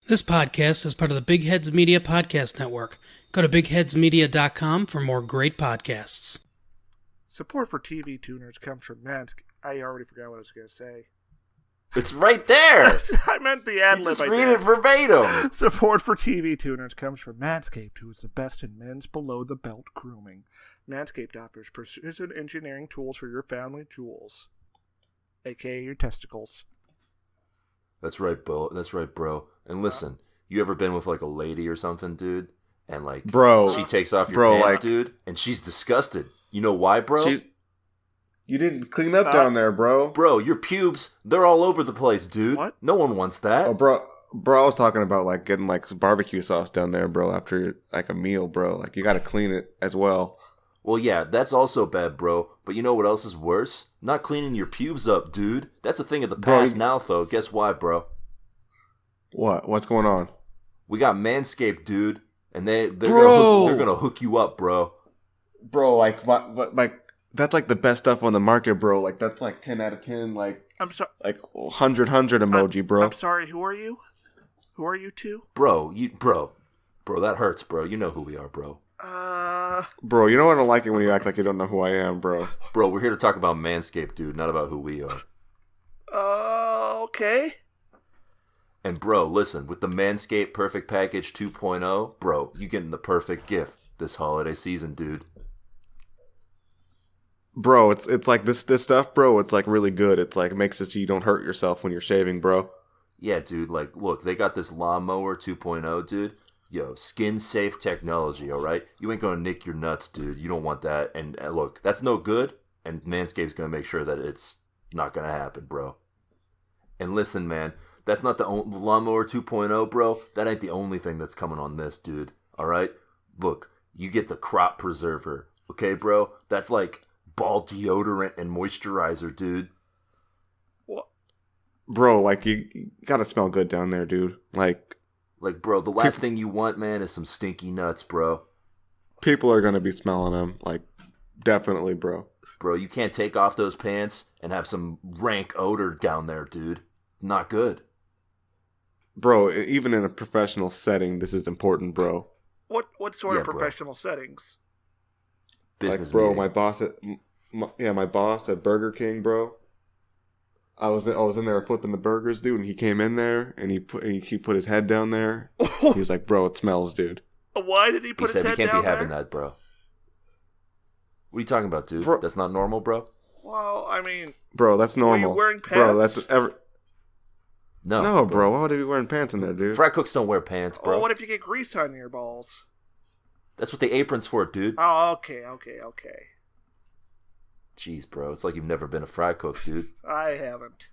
This podcast is part of the Big Heads Media Podcast Network. Go to bigheadsmedia.com for more great podcasts. Support for TV tuners comes from I already forgot what I was going to say. It's right there. I meant the ad-lib. Just read it verbatim. Support for TV tuners comes from Manscaped, who is the best in men's below-the-belt grooming. Manscaped offers precision engineering tools for your family jewels, a.k.a. your testicles. That's right, bro. That's right, bro. And listen, you ever been with like a lady or something, dude? And like, bro, she takes off your pants, like, dude, and she's disgusted. You know why, bro? You didn't clean up down there, bro. Bro, your pubes, they're all over the place, dude. What? No one wants that. Oh, bro, I was talking about like getting like some barbecue sauce down there, bro, after like a meal, bro. Like you got to clean it as well. Well, yeah, that's also bad, bro. But you know what else is worse? Not cleaning your pubes up, dude. That's a thing of the past now, though. Guess why, bro? What? What's going on? We got Manscaped, dude, and they're gonna hook you up, bro. Bro, like that's like the best stuff on the market, bro. Like that's like 10 out of 10. Like I'm sorry, like 100 emoji, bro. I'm sorry. Who are you? Who are you two? Bro, that hurts, bro. You know who we are, bro. Bro, you know what I don't like it when you act like you don't know who I am, bro. Bro, we're here to talk about Manscaped, dude, not about who we are. Okay. And bro, listen, with the Manscaped Perfect Package 2.0, bro, you getting the perfect gift this holiday season, dude. Bro, it's like this stuff, bro. It's like really good. It's like makes it so you don't hurt yourself when you're shaving, bro. Yeah, dude. Like, look, they got this lawnmower 2.0, dude. Yo, skin safe technology. All right, you ain't gonna nick your nuts, dude. You don't want that. And look, that's no good. And Manscaped's gonna make sure that it's not gonna happen, bro. And listen, man, that's not the lawnmower 2.0, bro. That ain't the only thing that's coming on this, dude. All right, look, you get the crop preserver. Okay, bro. That's like ball deodorant and moisturizer, dude. What? Bro, like you gotta smell good down there, dude. Like, bro, the last thing you want, man, is some stinky nuts, bro. People are gonna be smelling them, like, definitely, bro. Bro, you can't take off those pants and have some rank odor down there, dude. Not good. Bro, even in a professional setting, this is important, bro. What sort of professional settings? Business, like, bro, meeting. my boss at Burger King, bro. I was in there flipping the burgers, dude, and he came in there and he put his head down there. He was like, "Bro, it smells, dude." Why did he put his head down there? He said, "We can't be having that, bro." What are you talking about, dude? Bro, that's not normal, bro. Well, I mean, bro, that's normal. Were you wearing pants? Bro, that's No, bro. Why would he be wearing pants in there, dude? Fry cooks don't wear pants, bro. Well, what if you get grease on your balls? That's what the apron's for, dude. Oh, okay. Jeez, bro, it's like you've never been a fry cook, dude. I haven't.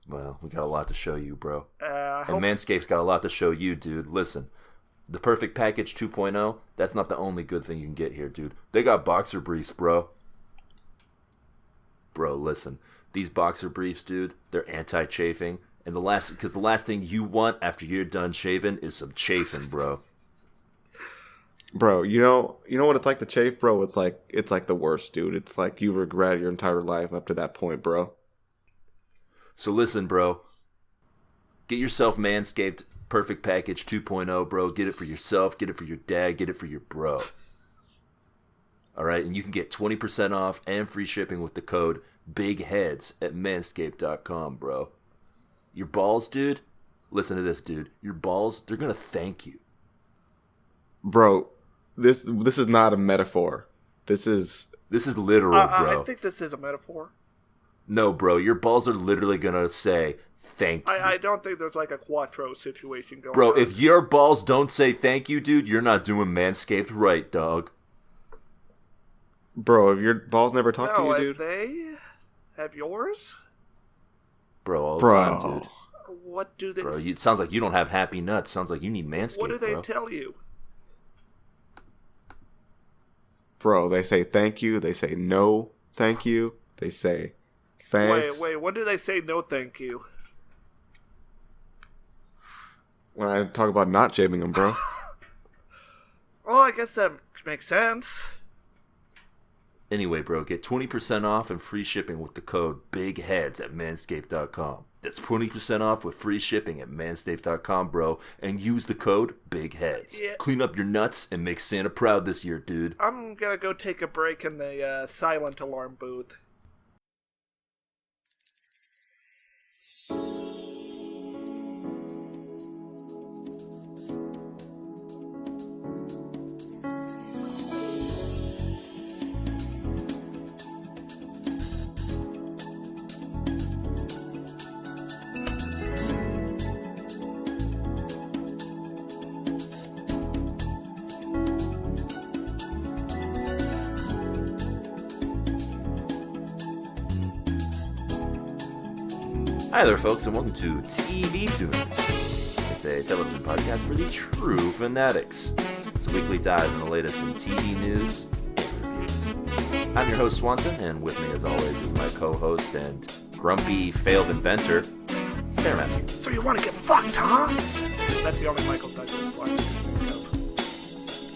Well, we got a lot to show you, bro. And Manscaped's got a lot to show you, dude. Listen, the Perfect Package 2.0, that's not the only good thing you can get here, dude. They got boxer briefs, bro. Bro, listen. These boxer briefs, dude, they're anti-chafing. And the last thing you want after you're done shaving is some chafing, bro. Bro, you know what it's like to chafe, bro? It's like the worst, dude. It's like you regret your entire life up to that point, bro. So listen, bro. Get yourself Manscaped Perfect Package 2.0, bro. Get it for yourself, get it for your dad, get it for your bro. Alright, and you can get 20% off and free shipping with the code BIGHEADS at manscaped.com, bro. Your balls, dude, listen to this, dude. Your balls, they're gonna thank you. Bro, this is not a metaphor. This is literal, bro. I think this is a metaphor. No, bro, your balls are literally gonna say thank you. I don't think there's like a Quattro situation going on. Bro, if your balls don't say thank you, dude, you're not doing Manscaped right, dog. Bro, if your balls never talk to you, dude. They have yours? Bro, all the time, dude. What do they... Bro, it sounds like you don't have happy nuts. Sounds like you need Manscaped, What do they bro. tell you? Bro, they say thank you. They say no thank you. They say thanks. Wait, when do they say no thank you? When I talk about not shaving them, bro. Well, I guess that makes sense. Anyway, bro, get 20% off and free shipping with the code BIGHEADS at manscaped.com. That's 20% off with free shipping at manscaped.com, bro. And use the code BIGHEADS. Yeah. Clean up your nuts and make Santa proud this year, dude. I'm gonna go take a break in the silent alarm booth. Hi there, folks, and welcome to TV Tuners. It's a television podcast for the true fanatics. It's a weekly dive in the latest in TV news and reviews. I'm your host, Swanson, and with me, as always, is my co-host and grumpy, failed inventor, Stairmaster. So you want to get fucked, huh? That's the only Michael Douglas line.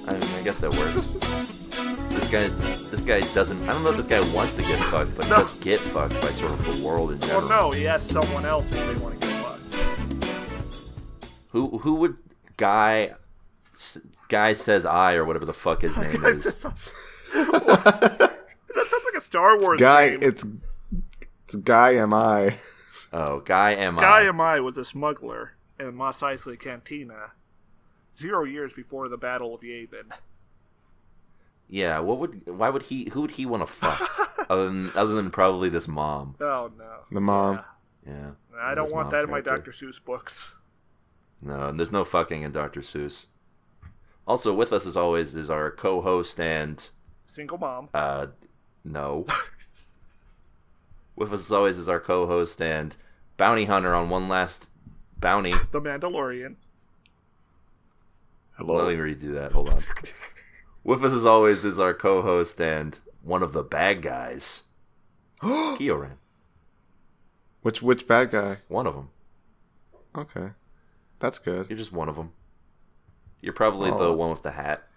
I mean, I guess that works. This guy doesn't. I don't know if this guy wants to get fucked, but he does get fucked by sort of the world in general. Well, no, he asked someone else if they want to get fucked. Who would Guy says I or whatever the fuck his name is? That sounds like a Star Wars name. It's Guy Am I. Oh, Guy Am I. Guy Am I was a smuggler in Mos Eisley Cantina 0 years before the Battle of Yavin. Yeah, who would he want to fuck other than probably this mom? Oh no. The mom. Yeah. I don't This want mom that in my character. Dr. Seuss books. No, and there's no fucking in Dr. Seuss. Also with us as always is our co-host and Single mom. no. With us as always is our co-host and bounty hunter on one last bounty. The Mandalorian. Hello. Let me redo that. Hold on. With us as always is our co-host and one of the bad guys, Kiorein. Which bad guy? One of them. Okay. That's good. You're just one of them. You're probably the one with the hat.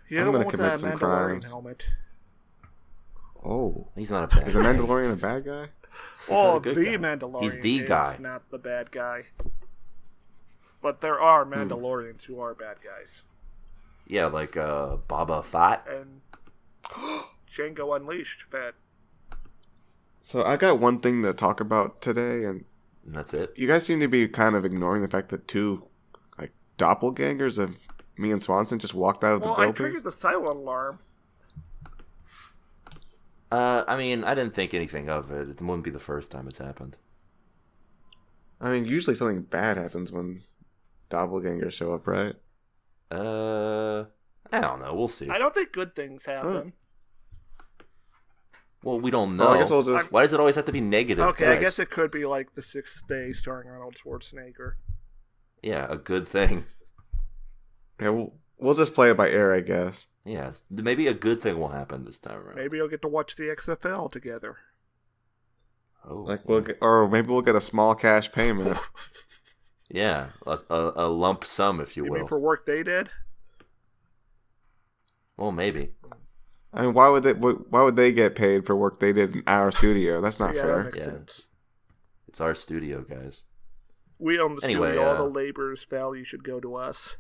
Yeah, I'm the gonna one with commit that some Mandalorian crimes. helmet. Oh. He's not a bad Is the guy. Mandalorian a bad guy? Oh, not the a good guy. Mandalorian He's the is guy. not the bad guy. But there are Mandalorians who are bad guys. Yeah, like Boba Fett. And Django Unleashed, Fett. So I got one thing to talk about today, and And that's it. you guys seem to be kind of ignoring the fact that two doppelgangers of me and Swanson just walked out of the Well, I building. triggered the silent alarm. I mean, I didn't think anything of it. It wouldn't be the first time it's happened. I mean, usually something bad happens when doppelgangers show up, right? I don't know. We'll see. I don't think good things happen. Well, we don't know. Oh, I guess we'll just... Why does it always have to be negative? Okay, guys? I guess it could be like The Sixth Day starring Arnold Schwarzenegger. Yeah, a good thing. Yeah, we'll just play it by ear, I guess. Yeah, maybe a good thing will happen this time around. Maybe you'll get to watch the XFL together. Oh, Or maybe we'll get a small cash payment. yeah, a lump sum, if you You will. mean for work they did? Well, maybe. I mean, why would they get paid for work they did in our studio? That's not Yeah, fair. that makes Yeah, sense. it's our studio, guys. We own the Anyway, studio. All the labor's value should go to us.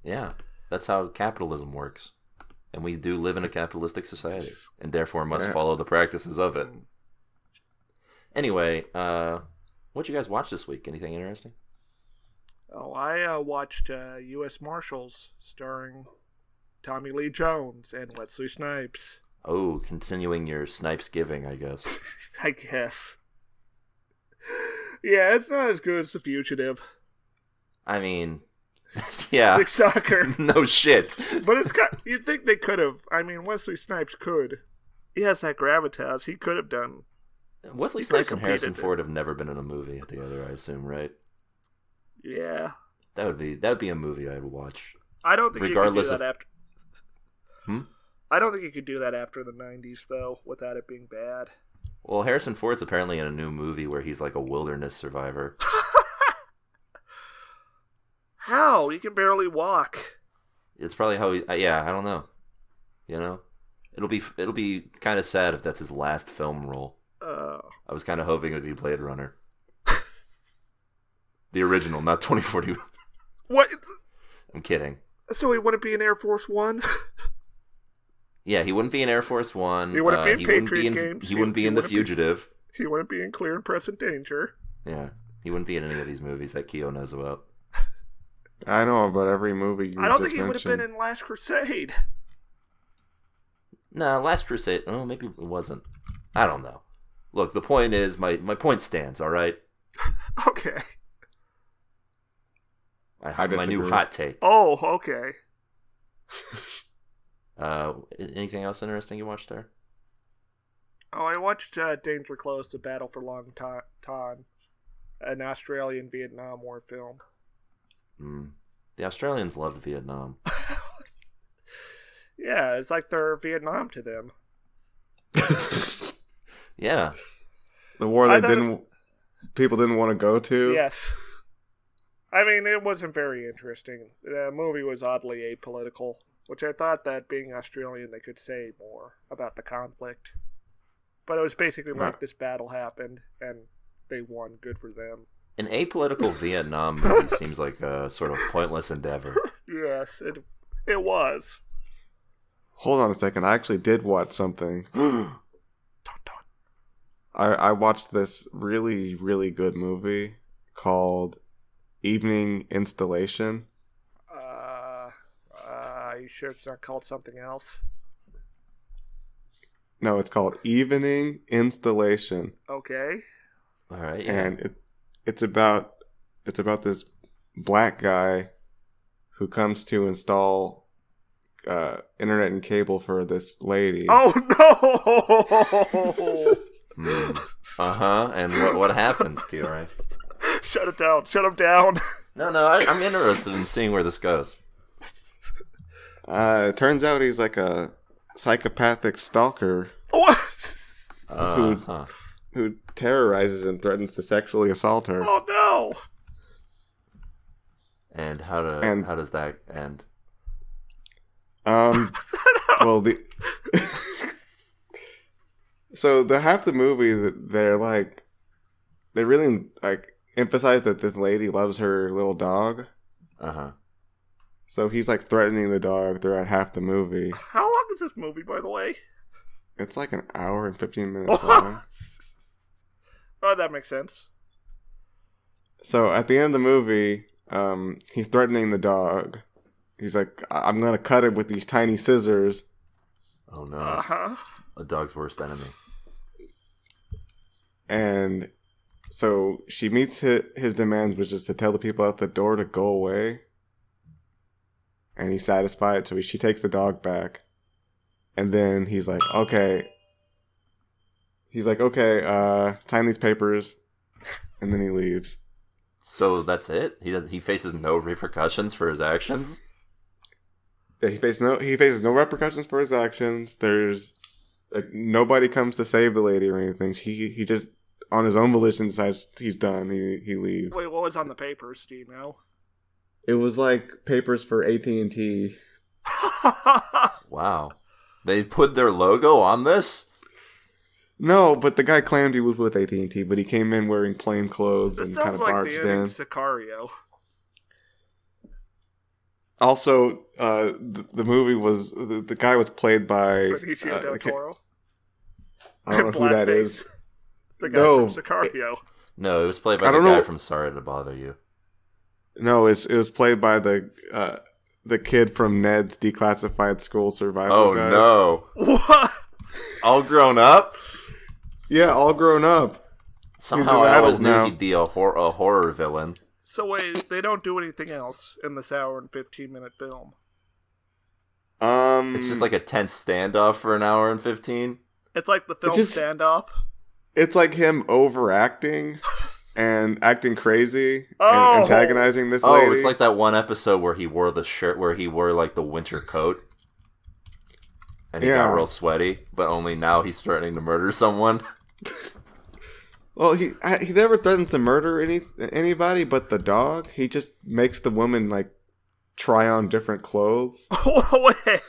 Yeah, that's how capitalism works. And we do live in a capitalistic society, and therefore must follow the practices of it. Anyway, what you guys watch this week? Anything interesting? Oh, I watched U.S. Marshals starring Tommy Lee Jones and Wesley Snipes. Oh, continuing your Snipes giving, I guess. I guess. Yeah, it's not as good as The Fugitive. I mean, yeah. Big shocker. No shit. But it's got, you'd think they could have. I mean, Wesley Snipes could. He has that gravitas. He could have done. Wesley He Snipes could've and Harrison competed. Ford have never been in a movie together, I assume, right? Yeah. That would be a movie I would watch. I don't think Regardless you could do that of- after. Hmm? I don't think you could do that after the 90s, though, without it being bad. Well, Harrison Ford's apparently in a new movie where he's like a wilderness survivor. How? He can barely walk. It's probably how he. Yeah, I don't know. You know, it'll be kind of sad if that's his last film role. I was kind of hoping it would be Blade Runner. The original, not 2041. What? I'm kidding. So he wouldn't be in Air Force One? Yeah, he wouldn't be in Air Force One. He wouldn't be in Patriot Games. He wouldn't be in The Fugitive. He wouldn't be in Clear and Present Danger. Yeah, he wouldn't be in any of these movies that Keo knows about. I know about every movie I don't think he would have been in Last Crusade. Nah, Last Crusade. Oh, maybe it wasn't. I don't know. Look, the point is, my point stands, all right? Okay. I have my new hot take. Oh, okay. Anything else interesting you watched there? Oh, I watched Danger Close, The Battle for Long Tan, an Australian Vietnam War film. The Australians love Vietnam. Yeah, it's like they're Vietnam to them. Yeah. The war that people didn't want to go to? Yes. I mean, it wasn't very interesting. The movie was oddly apolitical, which I thought that being Australian they could say more about the conflict. But it was basically like this battle happened, and they won. Good for them. An apolitical Vietnam movie seems like a sort of pointless endeavor. Yes, it was. Hold on a second. I actually did watch something. Dun. I watched this really, really good movie called Evening Installation. Are you sure it's not called something else? No, it's called Evening Installation. Okay. All right. Yeah. And it's about this black guy who comes to install internet and cable for this lady. Oh no! And what happens, Kiorein? Shut it down. Shut him down. No, I'm interested in seeing where this goes. It turns out he's like a psychopathic stalker What? who terrorizes and threatens to sexually assault her. Oh no! And how does that end? Well, so the half the movie that they really like emphasize that this lady loves her little dog. So he's like threatening the dog throughout half the movie. How long is this movie, by the way? It's like an hour and 15 minutes long. Oh, that makes sense. So at the end of the movie, he's threatening the dog. He's like, I'm going to cut it with these tiny scissors. Oh no. A dog's worst enemy. And so she meets his demands, which is to tell the people at the door to go away. And he's satisfied, so she takes the dog back. And then he's like, okay. Sign these papers. And then he leaves. So that's it? He faces no repercussions for his actions? Yeah, he faces no repercussions for his actions. There's nobody comes to save the lady or anything. He just on his own volition decides he's done. He leaves. Wait, what was on the papers? Do you know? It was like papers for AT&T. Wow. They put their logo on this? No, but the guy claimed he was with AT&T, but he came in wearing plain clothes and kind of barged in. Sicario. Also, the movie was the guy was played by Benicio del Toro. I don't know who that is. The guy from Sicario. No, it was played by the guy from Sorry to Bother You. No, it was played by the kid from Ned's Declassified School Survival Guide. Oh no! What? All grown up? Yeah, all grown up. Somehow I always knew he'd be a horror villain. So wait, they don't do anything else in this hour and 15-minute film? It's just like a tense standoff for an hour and 15. It's like the film Standoff. It's like him overacting and acting crazy and antagonizing this lady. Oh, it's like that one episode where he wore the shirt, where he wore like the winter coat. And he got real sweaty, but only now he's threatening to murder someone. Well, he never threatens to murder anybody but the dog. He just makes the woman like try on different clothes. Wait.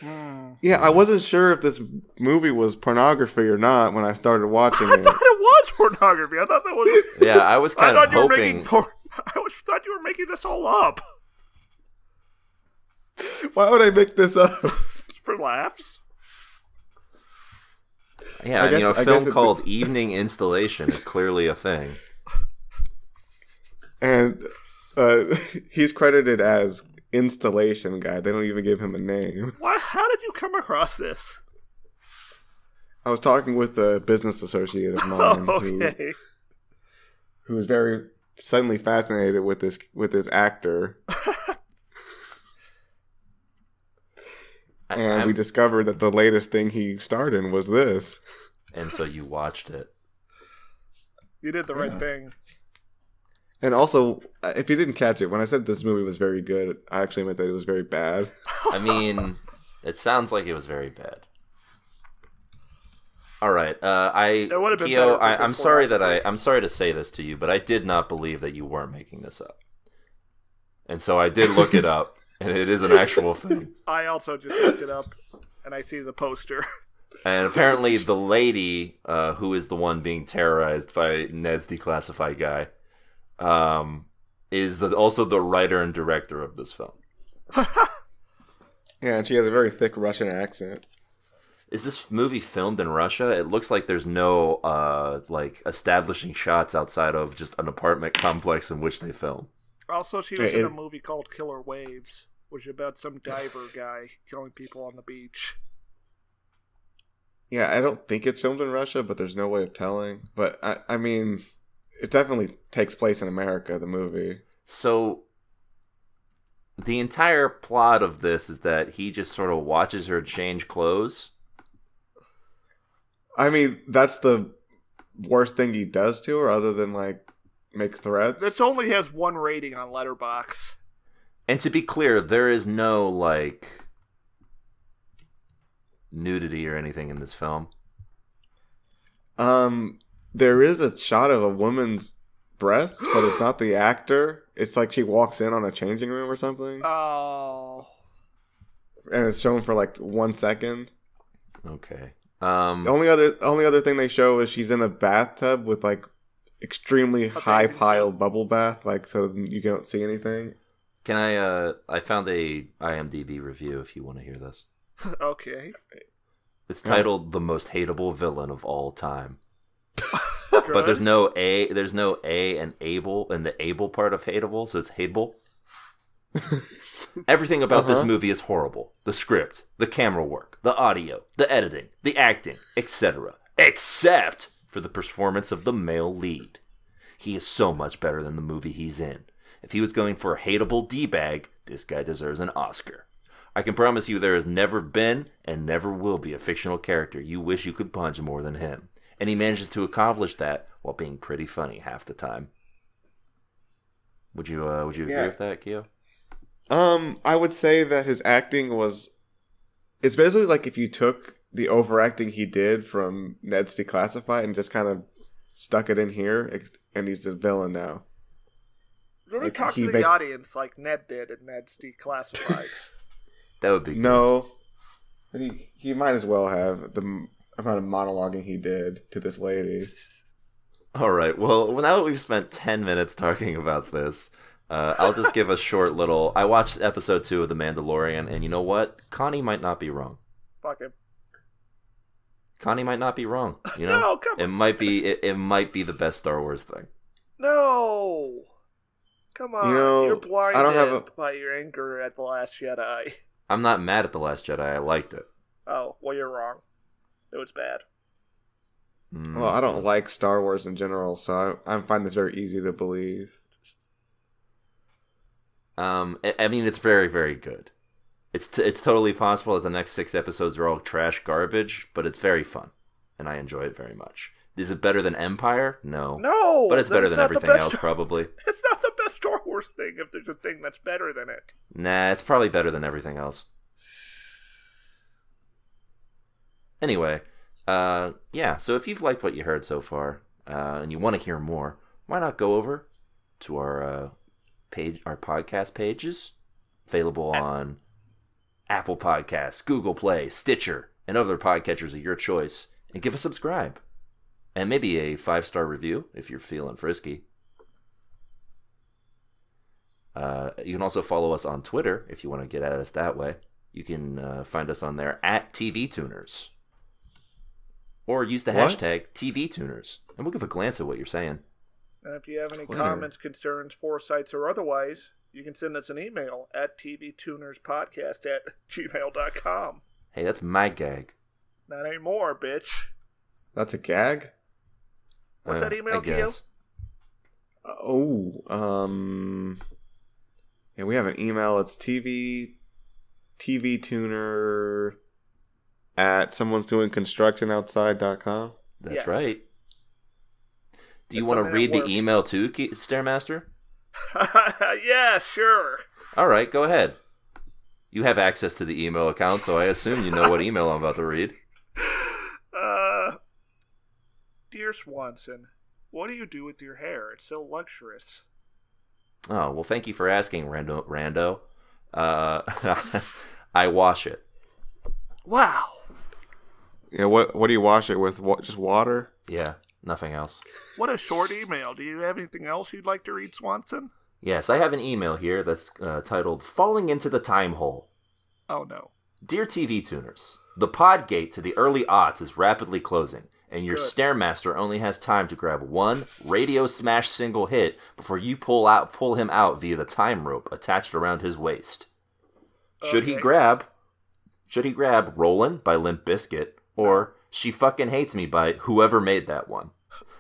Yeah, I wasn't sure if this movie was pornography or not when I started watching it. I thought it was pornography. I thought that was. Yeah, I was kind of hoping. Thought you were making this all up Why would I make this up? for laughs. Yeah, a film called Evening Installation is clearly a thing. And he's credited as installation guy. They don't even give him a name. How did you come across this? I was talking with a business associate of mine who was very suddenly fascinated with this actor. And we discovered that the latest thing he starred in was this. And so you watched it. You did the right thing. And also, if you didn't catch it, when I said this movie was very good, I actually meant that it was very bad. I mean, it sounds like it was very bad. All right, Keo, I'm sorry I'm sorry to say this to you, but I did not believe that you weren't making this up, and so I did look it up, and it is an actual thing. I also just looked it up, and I see the poster. And apparently, the lady who is the one being terrorized by Ned's declassified guy, is also the writer and director of this film. Yeah, and she has a very thick Russian accent. Is this movie filmed in Russia? It looks like there's no establishing shots outside of just an apartment complex in which they film. Also, she was in a movie called Killer Waves, which is about some diver guy killing people on the beach. Yeah, I don't think it's filmed in Russia, but there's no way of telling. But, I mean, it definitely takes place in America, the movie. So, the entire plot of this is that he just sort of watches her change clothes. I mean, that's the worst thing he does to her, other than, make threats. This only has 1 rating on Letterboxd. And to be clear, there is no, nudity or anything in this film. There is a shot of a woman's breasts, but it's not the actor. It's like she walks in on a changing room or something. Oh. And it's shown for 1 second. Okay. The only other thing they show is she's in a bathtub with extremely high piled bubble bath, so you don't see anything. Can I found a IMDb review if you want to hear this. Okay. It's titled "The Most Hateable Villain of All Time." But there's no A and able in the able part of hateable, so it's hateable. Everything about this movie is horrible. The script, the camera work, the audio, the editing, the acting, etc. Except for the performance of the male lead. He is so much better than the movie he's in. If he was going for a hateable D-bag, this guy deserves an Oscar. I can promise you there has never been and never will be a fictional character you wish you could punch more than him. And he manages to accomplish that while being pretty funny half the time. Would you agree with that, Keo? I would say that his acting it's basically like if you took the overacting he did from Ned's Declassified and just kind of stuck it in here, and he's a villain now. Really talk to the audience like Ned did in Ned's Declassified. That would be good. No. But he might as well have the amount of monologuing he did to this lady. All right. Well, now that we've spent 10 minutes talking about this, I'll just give a short little... I watched episode 2 of The Mandalorian, and you know what? Connie might not be wrong. Fuck him. Connie might not be wrong. You know? No, come on. It might be the best Star Wars thing. No! Come on. You're blinded by your anger at The Last Jedi. I'm not mad at The Last Jedi. I liked it. Oh, well, you're wrong. It was bad. Well, I don't like Star Wars in general, so I find this very easy to believe. I mean, it's very, very good. It's totally possible that the next 6 episodes are all trash garbage, but it's very fun, and I enjoy it very much. Is it better than Empire? No. No! But it's better than everything else, probably. It's not the best Star Wars thing if there's a thing that's better than it. Nah, it's probably better than everything else. Anyway, yeah, so if you've liked what you heard so far, and you want to hear more, why not go over to our podcast pages, available on Apple Podcasts, Google Play, Stitcher, and other podcatchers of your choice, and give a subscribe. And maybe a 5-star review if you're feeling frisky. You can also follow us on Twitter if you want to get at us that way. You can find us on there at TV Tuners. Or use the hashtag TV Tuners, and we'll give a glance at what you're saying. And if you have any comments, concerns, foresights, or otherwise, you can send us an email at tvtunerspodcast@gmail.com. Hey, that's my gag. Not anymore, bitch. That's a gag? What's that email, Keo? Yeah, we have an email. It's tvtuner at someone'sdoingconstructionoutside.com. That's right. Do you want to read the email too, Stairmaster? Yeah, sure. All right, go ahead. You have access to the email account, so I assume you know what email I'm about to read. Dear Swanson, what do you do with your hair? It's so luxurious. Oh, well, thank you for asking, Rando. I wash it. Wow. Yeah, what do you wash it with? Just water? Yeah, nothing else. What a short email. Do you have anything else you'd like to read, Swanson? Yes, I have an email here that's titled Falling into the Time Hole. Oh, no. Dear TV Tuners, the pod gate to the early aughts is rapidly closing, and your Stairmaster only has time to grab one radio smash single hit before you pull him out via the time rope attached around his waist. Should he grab Rollin' by Limp Bizkit, or She Fucking Hates Me by whoever made that one?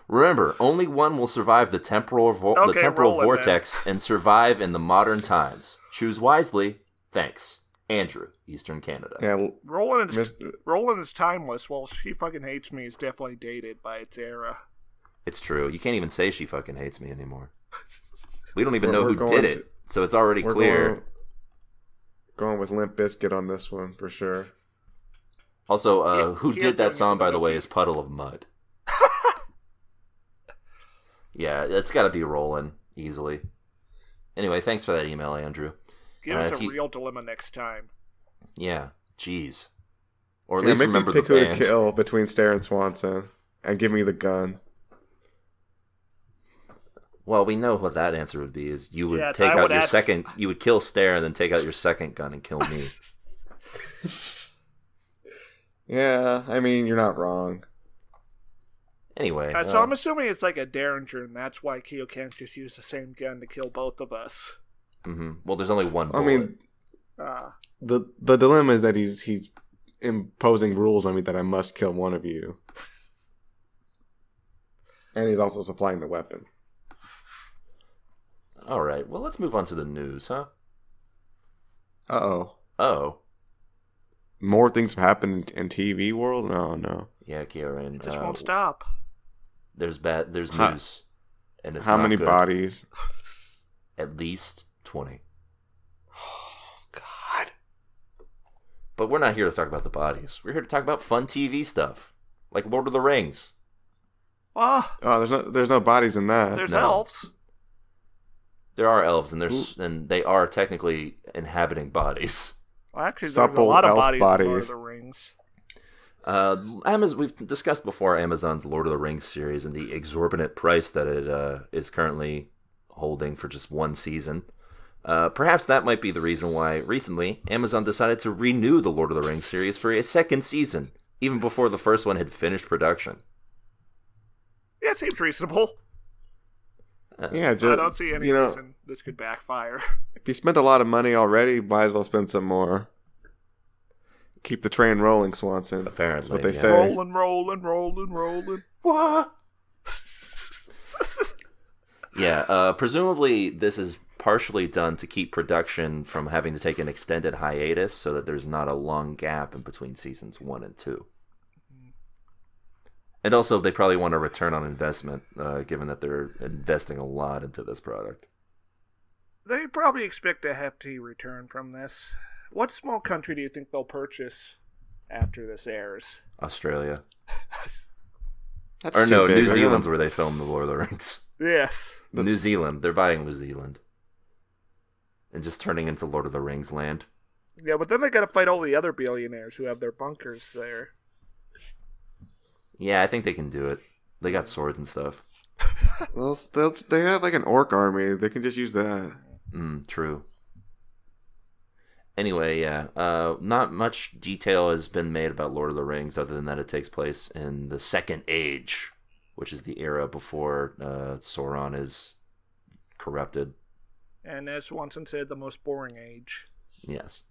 Remember, only one will survive the temporal vortex and survive in the modern times. Choose wisely. Thanks. Andrew, Eastern Canada. Yeah, Rollin' is timeless. Well, She Fucking Hates Me is definitely dated by its era. It's true. You can't even say She Fucking Hates Me anymore. We don't even know who did it, so it's already clear. Going with Limp Bizkit on this one, for sure. Also, who did that song, by the way, is Puddle of Mud. Yeah, it's got to be Rollin' easily. Anyway, thanks for that email, Andrew. Give us a real dilemma next time. Yeah, jeez. Or at least remember the band. Make me pick a kill between Stair and Swanson, and give me the gun. Well, we know what that answer would be. Is you would take out your second, you would kill Stair, and then take out your second gun and kill me. Yeah, I mean, you're not wrong. Anyway. So I'm assuming it's like a Derringer, and that's why Keo can't just use the same gun to kill both of us. Mm-hmm. Well, there's only one bullet. I mean, the dilemma is that he's imposing rules on me that I must kill one of you. And he's also supplying the weapon. All right. Well, let's move on to the news, huh? Uh-oh. Oh. More things have happened in TV world? No. Yeah, Kieran. It just won't stop. There's news. And it's how not many good. bodies? At least 20. Oh, God. But we're not here to talk about the bodies. We're here to talk about fun TV stuff. Like Lord of the Rings. Oh, there's no bodies in that. There's elves. There are elves, and they are technically inhabiting bodies. Well, actually, there's a lot of bodies in Lord of the Rings. We've discussed before Amazon's Lord of the Rings series and the exorbitant price that it is currently holding for just one season. Perhaps that might be the reason why recently Amazon decided to renew the Lord of the Rings series for a second season, even before the first one had finished production. Yeah, it seems reasonable. Yeah, I don't see any reason this could backfire. If you spent a lot of money already, might as well spend some more. Keep the train rolling, Swanson. Apparently, that's what they say. Rolling. What? Yeah, presumably this is partially done to keep production from having to take an extended hiatus so that there's not a long gap in between seasons 1 and 2. And also, they probably want a return on investment, given that they're investing a lot into this product. They probably expect a hefty return from this. What small country do you think they'll purchase after this airs? Australia. That's too big. New Zealand's where they filmed The Lord of the Rings. Yes. New Zealand. They're buying New Zealand. And just turning into Lord of the Rings land. Yeah, but then they gotta fight all the other billionaires who have their bunkers there. Yeah, I think they can do it. They got swords and stuff. Well, they have like an orc army. They can just use that. True. Anyway, yeah. Not much detail has been made about Lord of the Rings other than that it takes place in the Second Age, which is the era before Sauron is corrupted. And as Swanson said, the most boring age. Yes.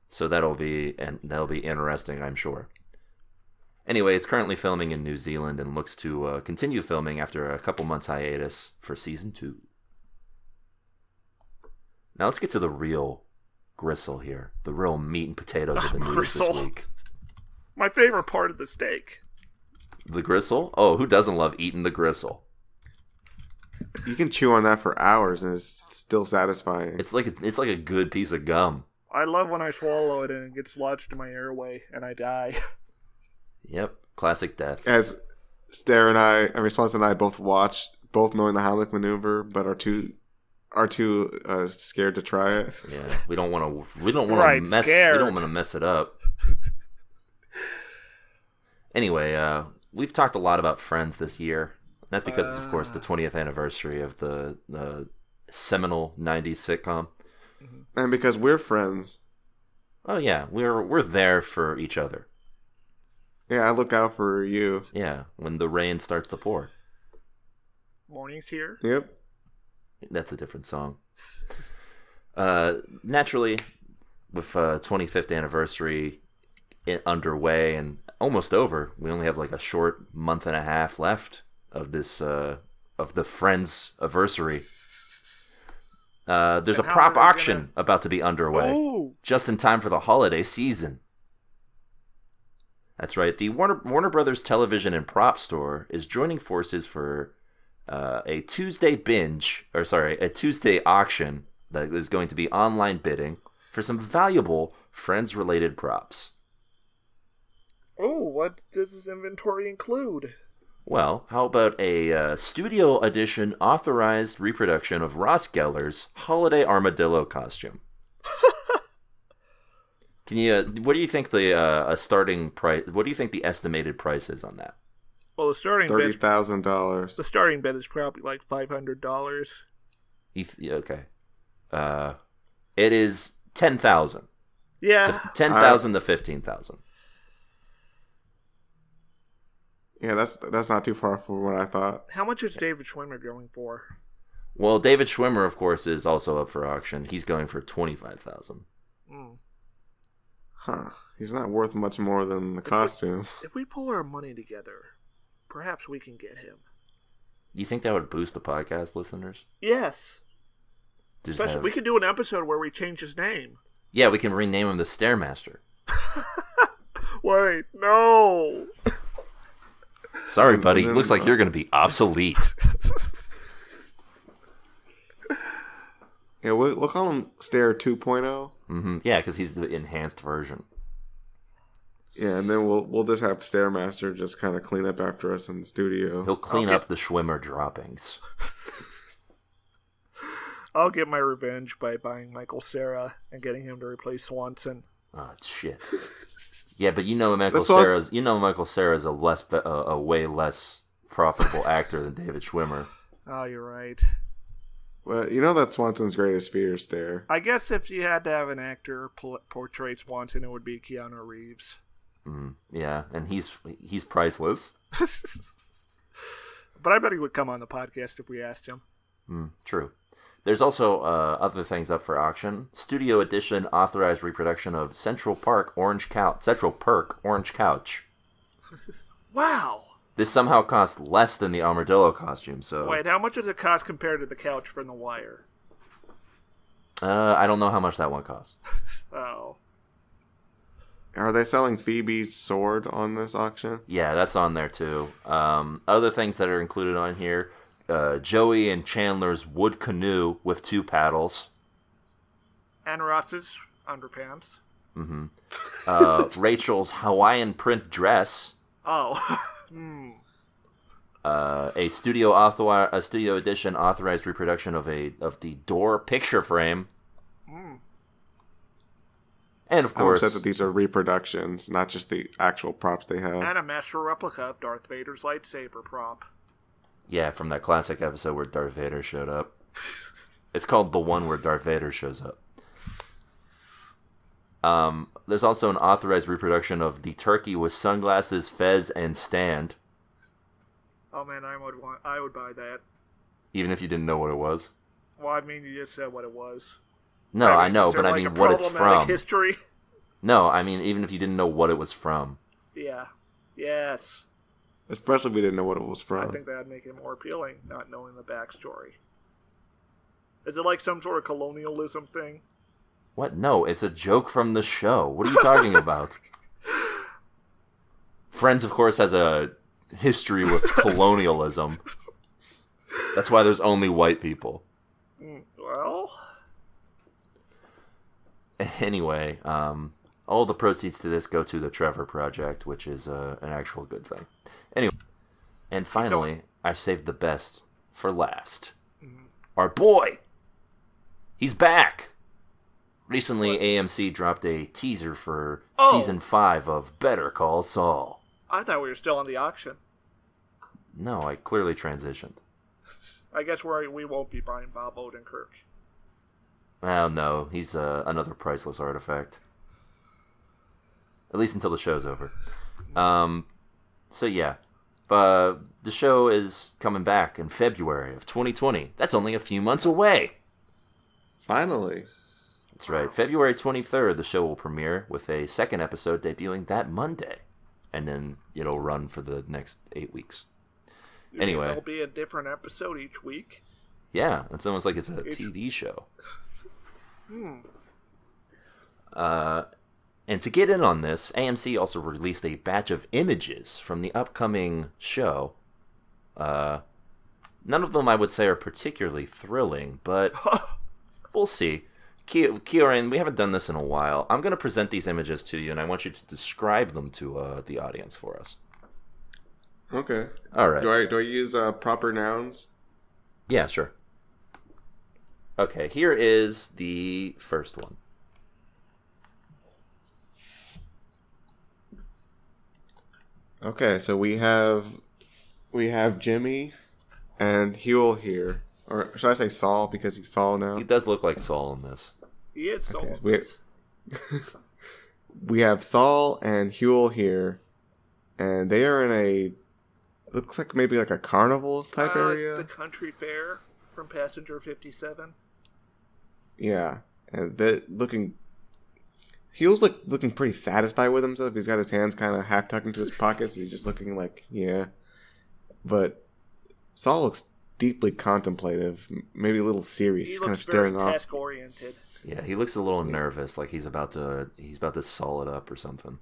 So that'll be interesting, I'm sure. Anyway, it's currently filming in New Zealand and looks to continue filming after a couple months hiatus for season 2. Now let's get to the real gristle here. The real meat and potatoes of the news Gristle. this week. My favorite part of the steak. The gristle? Oh, who doesn't love eating the gristle? You can chew on that for hours and it's still satisfying. It's like a good piece of gum. I love when I swallow it and it gets lodged in my airway and I die. Yep, classic death. As Swanson and I both watched, both knowing the Heimlich maneuver, but are too scared to try it. Yeah, we don't want to Right, mess. scared. We don't want to mess it up. Anyway, we've talked a lot about Friends this year. That's because it's, of course, the 20th anniversary of the seminal 90s sitcom. And because we're friends. Oh yeah, we're there for each other. Yeah, I look out for you. Yeah, when the rain starts to pour. Morning's here. Yep. That's a different song. Naturally, with 25th anniversary underway and almost over, we only have like a short month and a half left of this of the Friends anniversary. There's a prop auction about to be underway, just in time for the holiday season. That's right. The Warner Brothers Television and Prop Store is joining forces for a Tuesday auction that is going to be online bidding for some valuable Friends-related props. Oh, what does this inventory include? Well, how about a studio edition authorized reproduction of Ross Geller's holiday armadillo costume? What do you think the starting price? What do you think the estimated price is on that? Well, the starting $30,000. The starting bid is probably like $500. Okay. It is 10,000. Yeah, 10,000 to 15,000. Yeah, that's not too far from what I thought. How much is David Schwimmer going for? Well, David Schwimmer, of course, is also up for auction. He's going for 25,000. Huh. He's not worth much more than the costume. If we pull our money together, perhaps we can get him. You think that would boost the podcast listeners? Yes. We could do an episode where we change his name. Yeah, we can rename him the Stairmaster. Wait, no. Sorry, buddy. Looks like you're going to be obsolete. Yeah, we'll call him Stair 2.0. Mm-hmm. Yeah, because he's the enhanced version. Yeah, and then we'll just have Stairmaster just kind of clean up after us in the studio. He'll clean up the Schwimmer droppings. I'll get my revenge by buying Michael Cera and getting him to replace Swanson. Oh shit! Yeah, but Michael Cera's a way less profitable actor than David Schwimmer. Oh, you're right. Well, that's Swanson's greatest fear, Stair. I guess if you had to have an actor portray Swanson, it would be Keanu Reeves. Yeah, and he's priceless. But I bet he would come on the podcast if we asked him. True. There's also other things up for auction. Studio edition authorized reproduction of Central Perk Orange Couch. Wow. This somehow costs less than the armadillo costume. So wait, how much does it cost compared to the couch from The Wire? I don't know how much that one costs. Oh. Are they selling Phoebe's sword on this auction? Yeah, that's on there too. Other things that are included on here. Joey and Chandler's wood canoe with 2 paddles. And Ross's underpants. Mm-hmm. Rachel's Hawaiian print dress. Oh. A studio edition authorized reproduction of the Door picture frame. And of course, that these are reproductions, not just the actual props they have. And a master replica of Darth Vader's lightsaber prop. Yeah, from that classic episode where Darth Vader showed up. It's called the one where Darth Vader shows up. There's also an authorized reproduction of the turkey with sunglasses, fez, and stand. Oh man, I would buy that. Even if you didn't know what it was? Well, I mean, you just said what it was. No, I know, but I mean what it's from. History? No, I mean even if you didn't know what it was from. Yeah. Yes. Especially if we didn't know what it was from. I think that'd make it more appealing, not knowing the backstory. Is it like some sort of colonialism thing? What? No, it's a joke from the show. What are you talking about? Friends, of course, has a history with colonialism. That's why there's only white people. Well... Anyway, all the proceeds to this go to the Trevor Project, which is an actual good thing. Anyway, and finally, I saved the best for last. Mm-hmm. Our boy! He's back! Recently, AMC dropped a teaser for Season 5 of Better Call Saul. I thought we were still on the auction. No, I clearly transitioned. I guess we won't be buying Bob Odenkirk. Oh, no, he's another priceless artifact. At least until the show's over. So yeah, the show is coming back in February of 2020. That's only a few months away. Finally. That's right. February 23rd, the show will premiere with a second episode debuting that Monday. And then it'll run for the next 8 weeks. Anyway. There'll be a different episode each week? Yeah, it's almost like it's a TV show. And to get in on this, AMC also released a batch of images from the upcoming show. None of them I would say are particularly thrilling, but we'll see. Kiorein, we haven't done this in a while. I'm going to present these images to you, and I want you to describe them to the audience for us. Okay. All right. Do I use proper nouns? Yeah, sure. Okay, here is the first one. Okay, so we have Jimmy and Huel here. Or should I say Saul, because he's Saul now? He does look like Saul in this. He is Saul. Okay, we have Saul and Huel here, and they are in a, looks like maybe like a carnival type area. The country fair from Passenger 57. Yeah, and they're looking... Huel's looking pretty satisfied with himself. He's got his hands kind of half tucked into his pockets. He's just looking like, yeah. But Saul looks deeply contemplative, maybe a little serious. He's kind of staring off. Task oriented. Yeah, he looks a little nervous, like he's about to saw it up or something.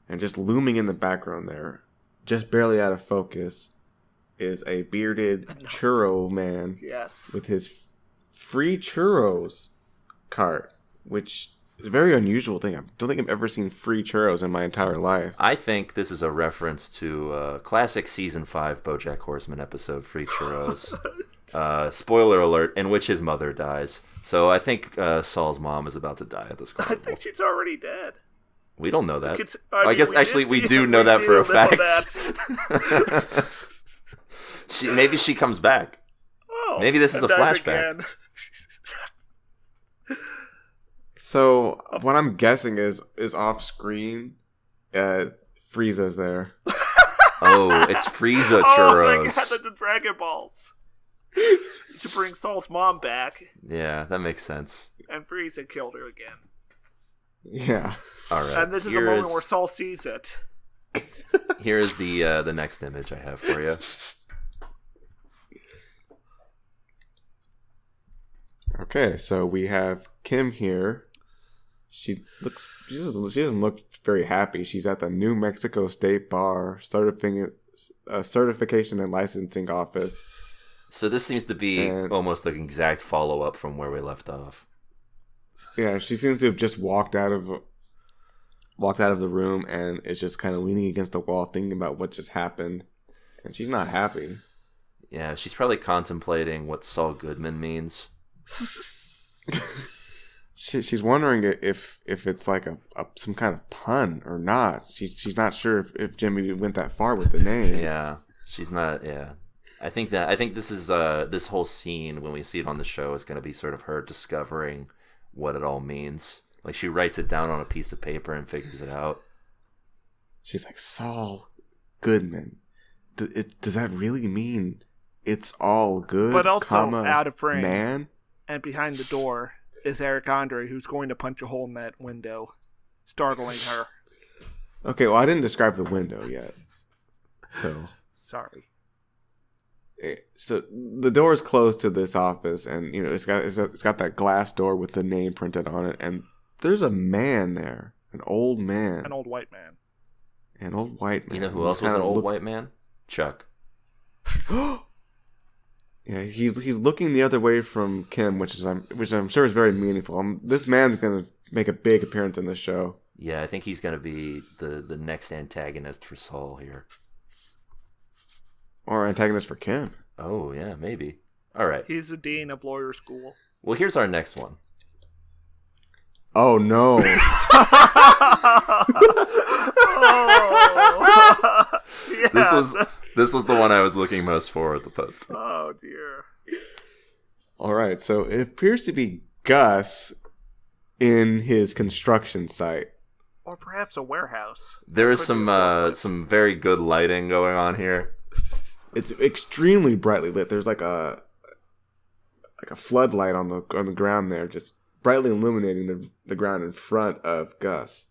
And just looming in the background there, just barely out of focus, is a bearded churro man. Yes. With his free churros cart, which is a very unusual thing. I don't think I've ever seen free churros in my entire life. I think this is a reference to classic Season 5 BoJack Horseman episode, Free Churros. Spoiler alert, in which his mother dies. So I think Saul's mom is about to die at this carnival. I think she's already dead. We don't know that. I guess actually we do know that for a fact. Maybe she comes back. Oh, maybe this is a flashback. So what I'm guessing is off screen, Frieza's there. Oh, it's Frieza churros. Oh my god, the Dragon Balls. To bring Saul's mom back. Yeah, that makes sense. And Frieza killed her again. Yeah. All right. And this is the moment where Saul sees it. Here is the next image I have for you. Okay, so we have Kim here. She doesn't look very happy. She's at the New Mexico State Bar certification and licensing office. So this seems to be almost the exact follow-up from where we left off. Yeah, she seems to have just walked out of the room and is just kind of leaning against the wall thinking about what just happened. And she's not happy. Yeah, she's probably contemplating what Saul Goodman means. she's wondering if it's like a some kind of pun or not. She's not sure if Jimmy went that far with the name. Yeah, she's not. Yeah, I think this is this whole scene when we see it on the show is going to be sort of her discovering what it all means. Like she writes it down on a piece of paper and figures it out. She's like, Saul Goodman. Does that really mean it's all good? But also out of frame, man. And behind the door is Eric Andre, who's going to punch a hole in that window, startling her. Okay, well, I didn't describe the window yet. So sorry. So the door is closed to this office, and it's got that glass door with the name printed on it, and there's a man there, an old man, an old white man. An old white man. You know who else was an old white man? Chuck. Yeah, he's looking the other way from Kim, which I'm sure is very meaningful. This man's gonna make a big appearance in this show. Yeah, I think he's gonna be the next antagonist for Saul here. Or antagonist for Kim. Oh yeah, maybe. All right. He's the dean of lawyer school. Well, here's our next one. Oh no. Oh. Yeah. This was the one I was looking most for at the post. Oh dear. All right, so it appears to be Gus in his construction site, or perhaps a warehouse. There is some very good lighting going on here. It's extremely brightly lit. There's like a floodlight on the ground there, just brightly illuminating the ground in front of Gus.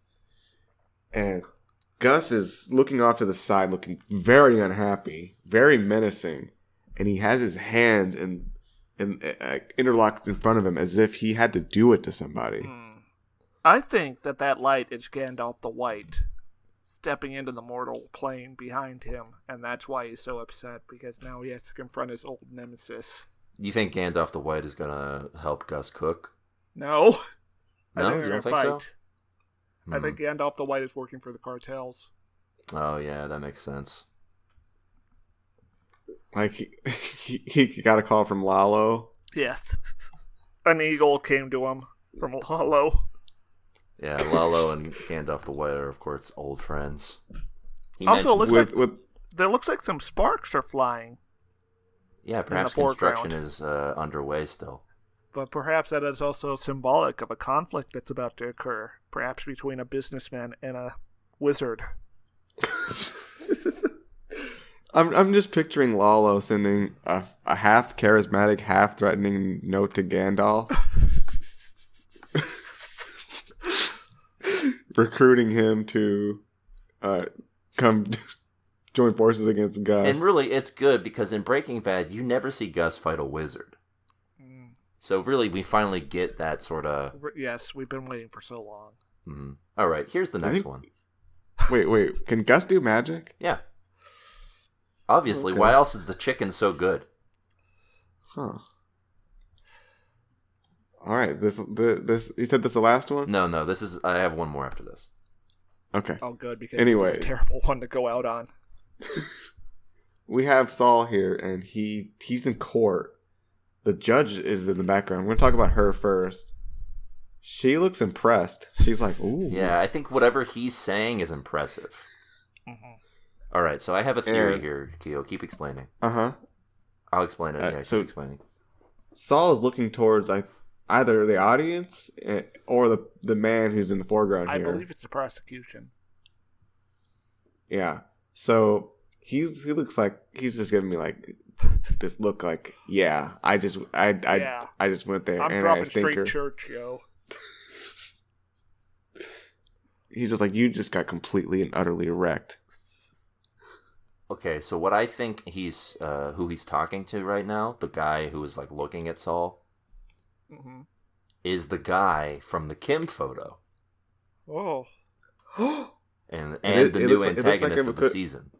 And Gus is looking off to the side, looking very unhappy, very menacing, and he has his hands interlocked in front of him as if he had to do it to somebody. I think that light is Gandalf the White stepping into the mortal plane behind him, and that's why he's so upset, because now he has to confront his old nemesis. You think Gandalf the White is gonna help Gus cook? No. No, you don't think so? I think Gandalf the White is working for the cartels. Oh yeah, that makes sense. Like he got a call from Lalo. Yes. An eagle came to him from Lalo. Yeah, Lalo and Gandalf the White are, of course, old friends. Also, there looks like some sparks are flying. Yeah, perhaps construction is underway still. But perhaps that is also symbolic of a conflict that's about to occur, perhaps between a businessman and a wizard. I'm just picturing Lalo sending a half charismatic, half threatening note to Gandalf, recruiting him to come join forces against Gus. And really, it's good because in Breaking Bad, you never see Gus fight a wizard. So really, we finally get that sort of... Yes, we've been waiting for so long. Mm-hmm. All right, here's the next one. Wait. Can Gus do magic? Yeah. Obviously, okay. Why else is the chicken so good? Huh. All right, this you said this is the last one? No, this is... I have one more after this. Okay. Oh, good, because anyway, it's a terrible one to go out on. We have Saul here, and he's in court. The judge is in the background. We're going to talk about her first. She looks impressed. She's like, ooh. Yeah, I think whatever he's saying is impressive. Mm-hmm. All right, so I have a theory here, Keo. Keep explaining. Uh-huh. I'll explain it. Yeah, keep explaining. Saul is looking towards either the audience or the man who's in the foreground here. I believe it's the prosecution. Yeah. So he looks like he's just giving me like this look like, yeah, I just went there I'm and dropping I stinker. Straight church, yo. He's just like, you just got completely and utterly wrecked. Okay, so what I think he's who he's talking to right now, the guy who is like looking at Saul, is the guy from the Kim photo. Oh. and the new antagonist of the season.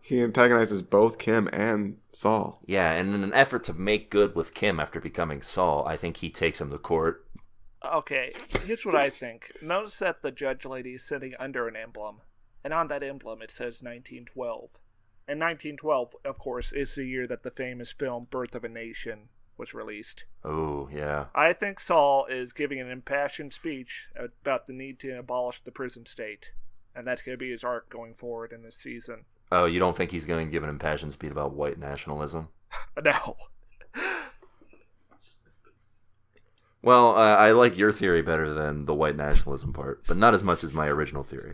He antagonizes both Kim and Saul. Yeah, and in an effort to make good with Kim after becoming Saul, I think he takes him to court. Okay, here's what I think. Notice that the judge lady is sitting under an emblem, and on that emblem it says 1912. And 1912, of course, is the year that the famous film Birth of a Nation was released. Oh, yeah. I think Saul is giving an impassioned speech about the need to abolish the prison state. And that's going to be his arc going forward in this season. Oh, you don't think he's going to give an impassioned speech about white nationalism? No. Well, I like your theory better than the white nationalism part, but not as much as my original theory.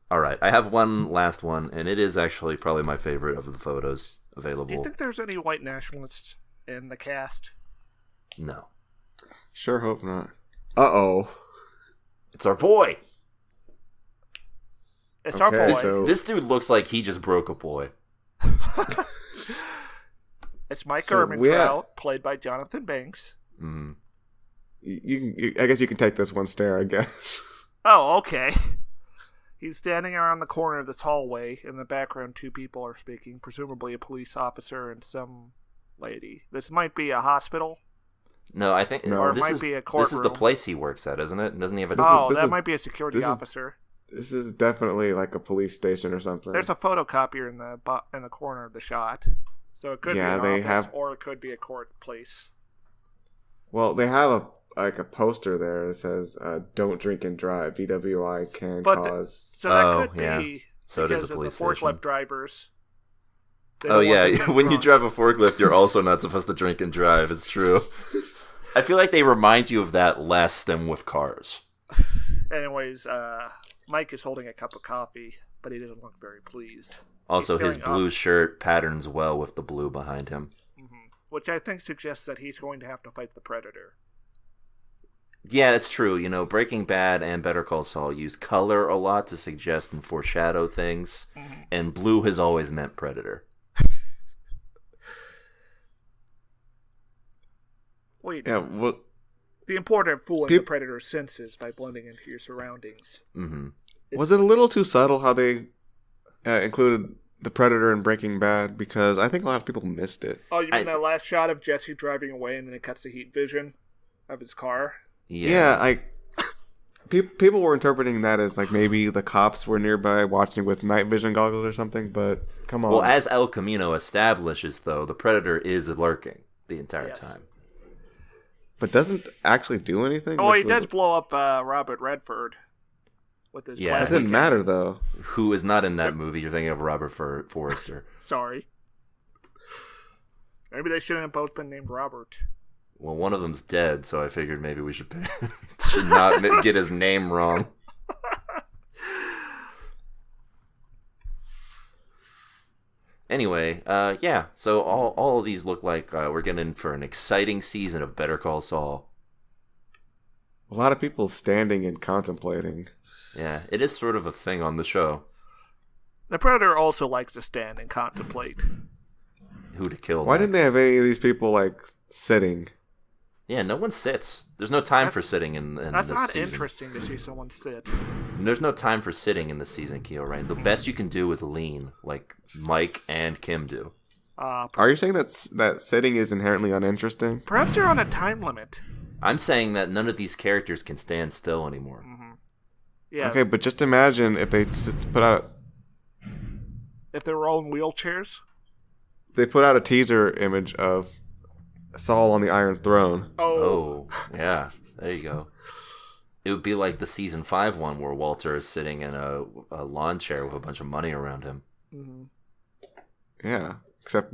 All right, I have one last one, and it is actually probably my favorite of the photos available. Do you think there's any white nationalists in the cast? No. Sure hope not. Uh-oh. It's our boy! It's our boy. So... This dude looks like he just broke a boy. It's Mike Ehrmantraut, played by Jonathan Banks. Mm-hmm. I guess you can take this one stare, I guess. Oh, okay. He's standing around the corner of this hallway. In the background, two people are speaking, presumably a police officer and some lady. This might be a hospital. No, I think or it this might is be a courtroom. This is the place he works at, isn't it? Doesn't he have a? That might be a security officer. This is definitely like a police station or something. There's a photocopier in the corner of the shot, so it could be an office or it could be a court place. Well, they have a poster there that says "Don't drink and drive." VWI can cause. So that could be. So it is a police station. The forklift drivers. Oh yeah, when you drive a forklift, you're also not supposed to drink and drive. It's true. I feel like they remind you of that less than with cars. Anyways, Mike is holding a cup of coffee, but he doesn't look very pleased. Also, his blue shirt patterns well with the blue behind him. Mm-hmm. Which I think suggests that he's going to have to fight the Predator. Yeah, it's true. You know, Breaking Bad and Better Call Saul use color a lot to suggest and foreshadow things, and blue has always meant Predator. Wait. Yeah, well, the importance of fooling the Predator's senses by blending into your surroundings. Mm-hmm. Was it a little too subtle how they included the Predator in Breaking Bad? Because I think a lot of people missed it. Oh, you mean that last shot of Jesse driving away and then it cuts to heat vision of his car? Yeah, people were interpreting that as like maybe the cops were nearby watching with night vision goggles or something, but come on. Well, as El Camino establishes, though, the Predator is lurking the entire time. But doesn't actually do anything? Oh, he does blow up Robert Redford with his It didn't matter, though. Who is not in that movie? You're thinking of Robert Forrester. Sorry. Maybe they shouldn't have both been named Robert. Well, one of them's dead, so I figured maybe we should not get his name wrong. Anyway, so all of these look like we're getting in for an exciting season of Better Call Saul. A lot of people standing and contemplating. Yeah, it is sort of a thing on the show. The Predator also likes to stand and contemplate. Who to kill Why next. didn't they have any of these people, sitting? Yeah, no one sits. There's no time for sitting in this season. That's not interesting to see someone sit. And there's no time for sitting in this season, Kiorein. The best you can do is lean, like Mike and Kim do. Are you saying that sitting is inherently uninteresting? Perhaps you're on a time limit. I'm saying that none of these characters can stand still anymore. Mm-hmm. Yeah. Okay, but just imagine if they put out... If they were all in wheelchairs? They put out a teaser image of Saul on the Iron Throne. Oh, yeah. There you go. It would be like the season 5 one where Walter is sitting in a lawn chair with a bunch of money around him. Mm-hmm. Yeah, except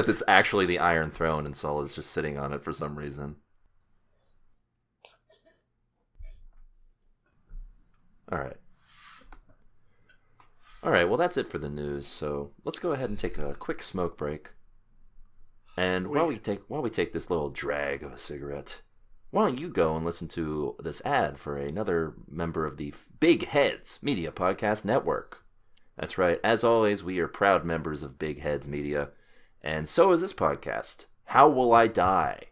it's actually the Iron Throne and Saul is just sitting on it for some reason. All right, well, that's it for the news. So let's go ahead and take a quick smoke break. And while we take this little drag of a cigarette, why don't you go and listen to this ad for another member of the Big Heads Media Podcast Network. That's right. As always, we are proud members of Big Heads Media, and so is this podcast, How Will I Die?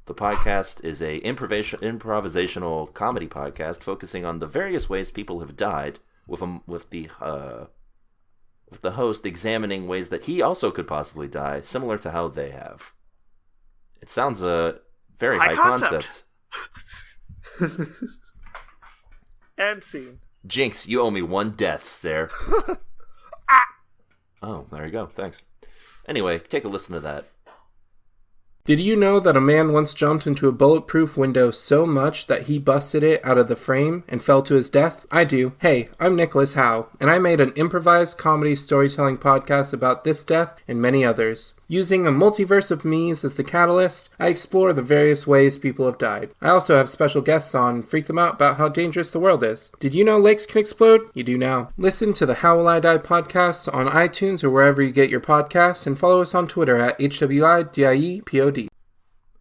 The podcast is a improvisational comedy podcast focusing on the various ways people have died, with the host examining ways that he also could possibly die, similar to how they have. It sounds very high concept. And scene. Jinx, you owe me one death stare. Oh, there you go. Thanks. Anyway, take a listen to that. Did you know that a man once jumped into a bulletproof window so much that he busted it out of the frame and fell to his death? I do. Hey, I'm Nicholas Howe, and I made an improvised comedy storytelling podcast about this death and many others. Using a multiverse of me's as the catalyst, I explore the various ways people have died. I also have special guests on and freak them out about how dangerous the world is. Did you know lakes can explode? You do now. Listen to the How Will I Die podcast on iTunes or wherever you get your podcasts, and follow us on Twitter at HWIDIEPOD.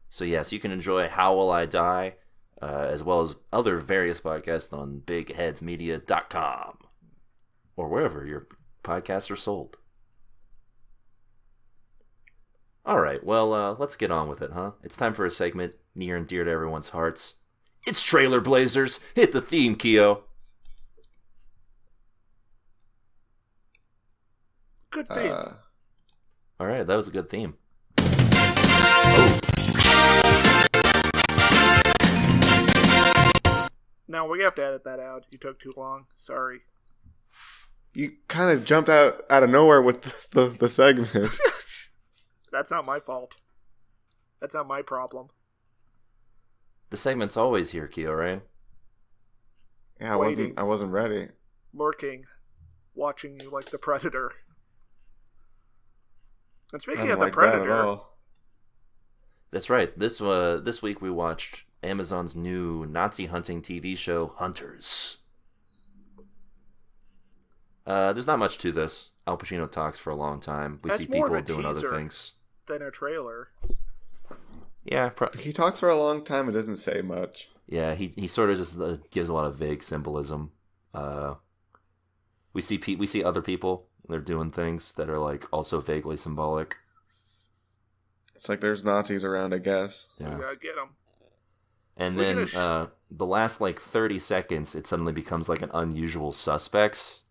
So yes, you can enjoy How Will I Die, as well as other various podcasts on bigheadsmedia.com or wherever your podcasts are sold. All right, well, let's get on with it, huh? It's time for a segment near and dear to everyone's hearts. It's Trailer Blazers. Hit the theme, Keo. Good theme. All right, that was a good theme. Now we have to edit that out. You took too long. Sorry. You kind of jumped out of nowhere with the segment. That's not my fault. That's not my problem. The segment's always here, Kiorein. Yeah, I wasn't ready. Lurking, watching you like the Predator. And speaking of the like Predator, that at all. That's right. This week we watched Amazon's new Nazi hunting TV show, Hunters. There's not much to this. Al Pacino talks for a long time. We see people doing other things. Than a trailer. Yeah, he talks for a long time. It doesn't say much. Yeah, he sort of just gives a lot of vague symbolism. We see other people. They're doing things that are like also vaguely symbolic. It's like there's Nazis around, I guess. Yeah, we gotta get them. And then the last like 30 seconds, it suddenly becomes like an Unusual Suspects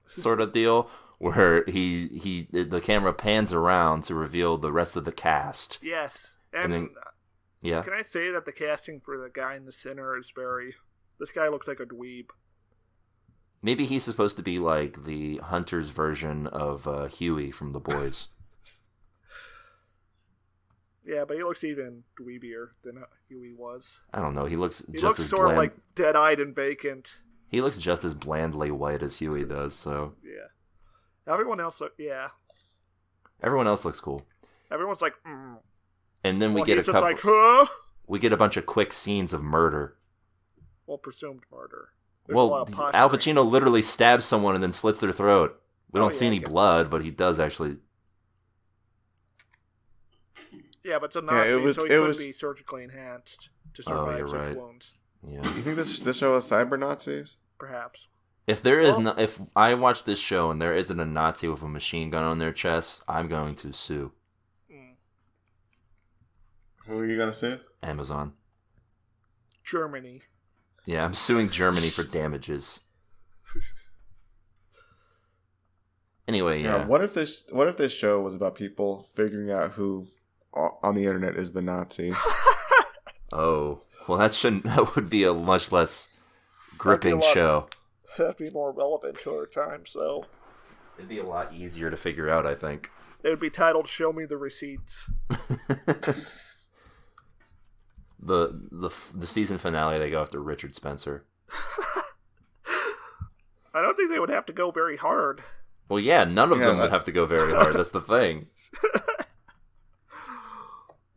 sort of deal. Where the camera pans around to reveal the rest of the cast. Yes, and then, yeah. Can I say that the casting for the guy in the center is very? This guy looks like a dweeb. Maybe he's supposed to be like the Hunter's version of Huey from The Boys. Yeah, but he looks even dweebier than Huey was. I don't know. He looks sort of like dead-eyed and vacant. He looks just as blandly white as Huey does. So yeah. Everyone else, Everyone else looks cool. Everyone's like, And then we get a couple. Like, huh? We get a bunch of quick scenes of murder. Well, presumed murder. Al Pacino literally stabs someone and then slits their throat. We don't see any blood, but he does actually. Yeah, but it's a Nazi, so he could be surgically enhanced to survive such wounds. Yeah. You think this show is cyber Nazis? Perhaps. If there is, if I watch this show and there isn't a Nazi with a machine gun on their chest, I'm going to sue. Who are you gonna sue? Amazon. Germany. Yeah, I'm suing Germany for damages. Anyway, yeah. What if this show was about people figuring out who on the internet is the Nazi? Oh, well, that would be a much less gripping show. That'd be more relevant to our times, though. It'd be a lot easier to figure out, I think. It would be titled "Show Me the Receipts." the season finale, they go after Richard Spencer. I don't think they would have to go very hard. Well, yeah, none of them would have to go very hard. That's the thing.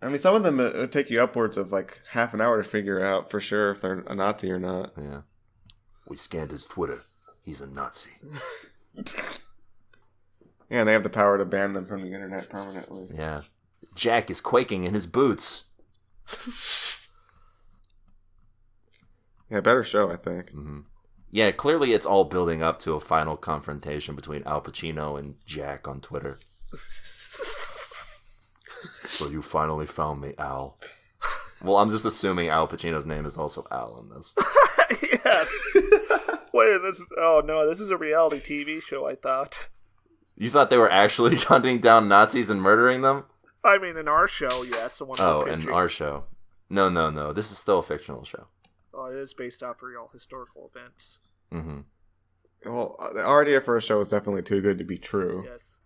I mean, some of them would take you upwards of like half an hour to figure out for sure if they're a Nazi or not. Yeah. We scanned his Twitter. He's a Nazi. Yeah, and they have the power to ban them from the internet permanently. Yeah. Jack is quaking in his boots. Yeah, better show, I think. Mm-hmm. Yeah, clearly it's all building up to a final confrontation between Al Pacino and Jack on Twitter. So you finally found me, Al. Well, I'm just assuming Al Pacino's name is also Al in this. Yes. Wait, this is a reality TV show, I thought. You thought they were actually hunting down Nazis and murdering them? I mean, in our show, yes. In our show. No. This is still a fictional show. Oh, it is based off real historical events. Mm-hmm. Well, the idea for a show is definitely too good to be true. Yes.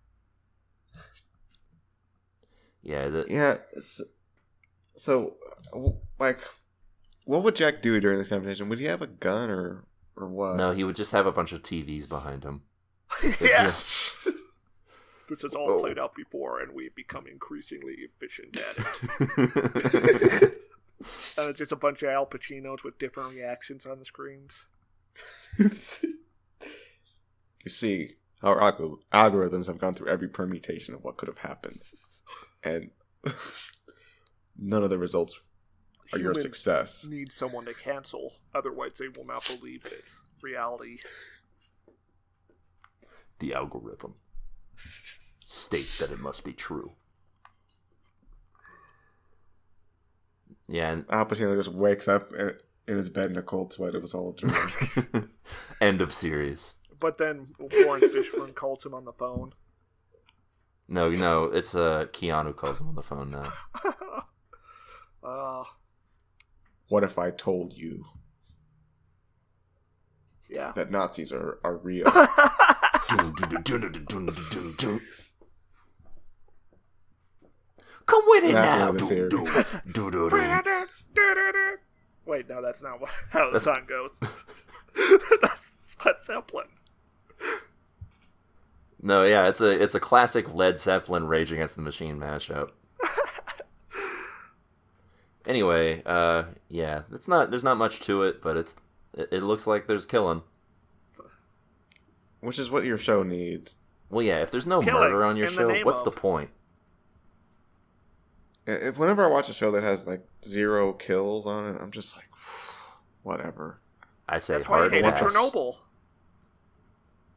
Yeah. So, like, what would Jack do during this conversation? Would he have a gun or what? No, he would just have a bunch of TVs behind him. Yeah. This has all played out before, and we've become increasingly efficient at it. And it's just a bunch of Al Pacinos with different reactions on the screens. You see, our algorithms have gone through every permutation of what could have happened. And none of the results are your success. Need someone to cancel, otherwise they will not believe it's reality. The algorithm states that it must be true. Yeah, and Al Pacino just wakes up in his bed in a cold sweat. It was all a dream. End of series. But then Lawrence Fishburne calls him on the phone. No, it's Keanu calls him on the phone now. What if I told you Yeah. that Nazis are real? Come with it That's now. Wait, no, that's not how the song goes. That's Zeppelin. No, yeah, it's a classic Led Zeppelin Rage Against the Machine mashup. Anyway, yeah, there's not much to it, but it looks like there's killing. Which is what your show needs. Well, yeah, if there's no Killing murder on your in the show, name what's of. the point? Whenever I watch a show that has like 0 kills on it, I'm just like, whatever. I say That's why I hard hated pass. Chernobyl.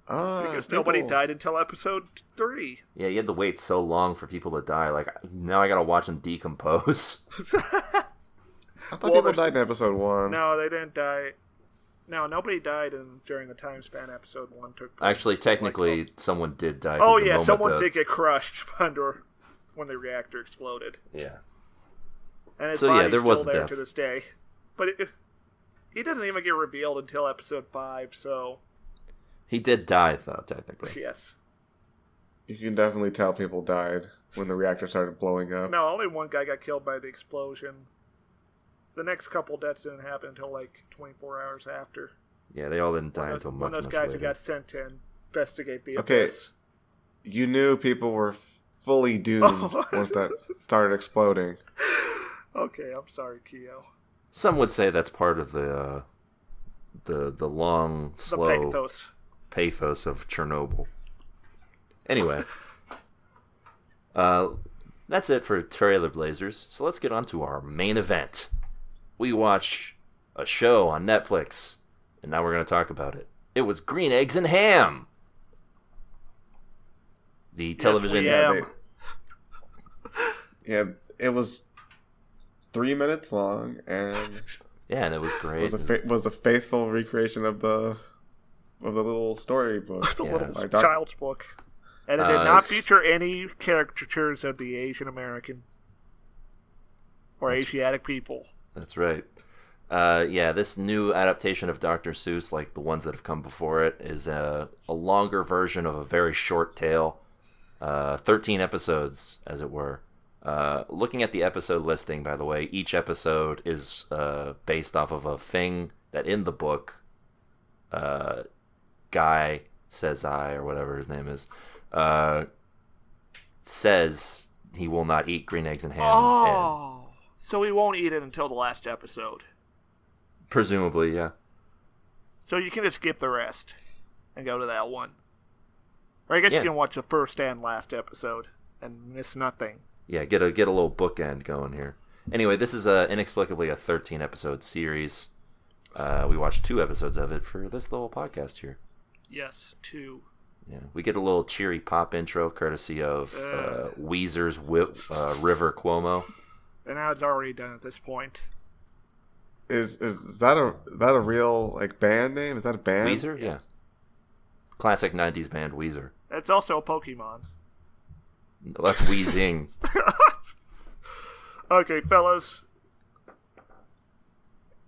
Because Because nobody died until episode 3. Yeah, you had to wait so long for people to die. Like, now I gotta watch them decompose. I thought people died in episode 1. No, they didn't die. No, nobody died during the time span episode 1 took place. Actually, technically, someone did die. 'cause Oh the yeah, moment someone did get crushed when the reactor exploded. Yeah. And his So, yeah, body's there still was there death. to this day. But he doesn't even get revealed until episode 5, so He did die, though, technically. yes. You can definitely tell people died when the reactor started blowing up. No, only one guy got killed by the explosion. The next couple deaths didn't happen until like 24 hours after. Yeah, they all didn't die until One much, of those much guys later. who got sent to investigate the Okay. abyss. You knew people were fully doomed once that started exploding. Okay, I'm sorry, Keo. Some would say that's part of the long, The slow pathos. of Chernobyl. Anyway, that's it for Trailer Blazers. So let's get on to our main event. We watched a show on Netflix, and now we're going to talk about it. It was Green Eggs and Ham. The television. we am. Yeah, it was 3 minutes long, and Yeah, and it was great. was a faithful recreation of the little storybook. The Yeah. little child's book. And it did not feature any caricatures of the Asian American or Asiatic people. That's right. Yeah, this new adaptation of Dr. Seuss, like the ones that have come before it, is a longer version of a very short tale. 13 episodes, as it were. Looking at the episode listing, by the way, each episode is based off of a thing that in the book, Guy Says I, or whatever his name is, says he will not eat green eggs and ham. Oh, so we won't eat it until the last episode. Presumably, yeah. So you can just skip the rest and go to that one. Or I guess Yeah. you can watch the first and last episode and miss nothing. Yeah, get a little bookend going here. Anyway, this is inexplicably a 13 episode series. We watched 2 episodes of it for this little podcast here. Yes, 2. Yeah, we get a little cheery pop intro courtesy of Weezer's River Cuomo. And now it's already done at this point. Is that a real like band name? Is that a band? Weezer, yeah, classic 90s band Weezer. It's also a Pokemon. No, that's Weezing. Okay, fellas.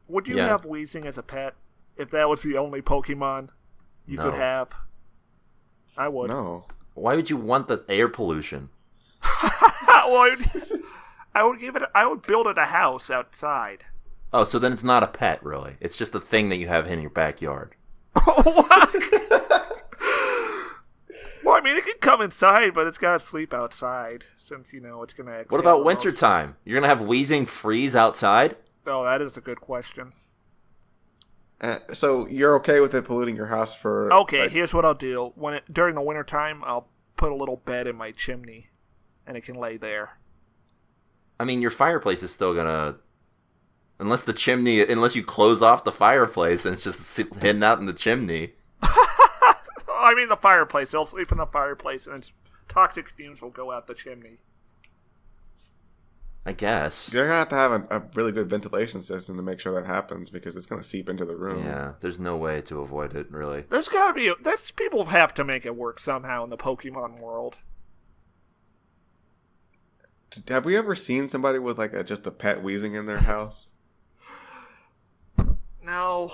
Would you Yeah. have Weezing as a pet if that was the only Pokemon you No. could have? I would. No. Why would you want the air pollution? Well, I would build it a house outside. Oh, so then it's not a pet, really. It's just a thing that you have in your backyard. What? Well, I mean, it can come inside, but it's got to sleep outside, since, it's going to exhale. What about wintertime? You're going to have Wheezing freeze outside? Oh, that is a good question. So you're okay with it polluting your house for... Okay, here's what I'll do. During the wintertime, I'll put a little bed in my chimney, and it can lay there. I mean, your fireplace is still going to... Unless you close off the fireplace and it's just hidden out in the chimney. I mean the fireplace. They'll sleep in the fireplace and its toxic fumes will go out the chimney. I guess. You're going to have a really good ventilation system to make sure that happens because it's going to seep into the room. Yeah, there's no way to avoid it, really. There's got to be... people have to make it work somehow in the Pokemon world. Have we ever seen somebody with just a pet wheezing in their house? No.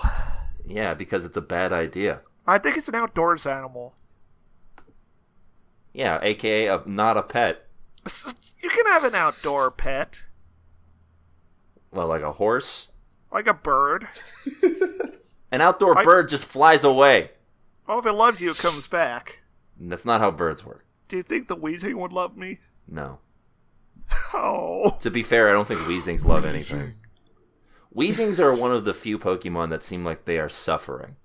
Yeah, because it's a bad idea. I think it's an outdoors animal. Yeah, aka not a pet. You can have an outdoor pet. Well, like a horse? Like a bird. An outdoor bird just flies away. Oh, if it loves you, it comes back. And that's not how birds work. Do you think the Weezing would love me? No. Oh. To be fair, I don't think Weezings love anything. Weezings are one of the few Pokemon that seem like they are suffering.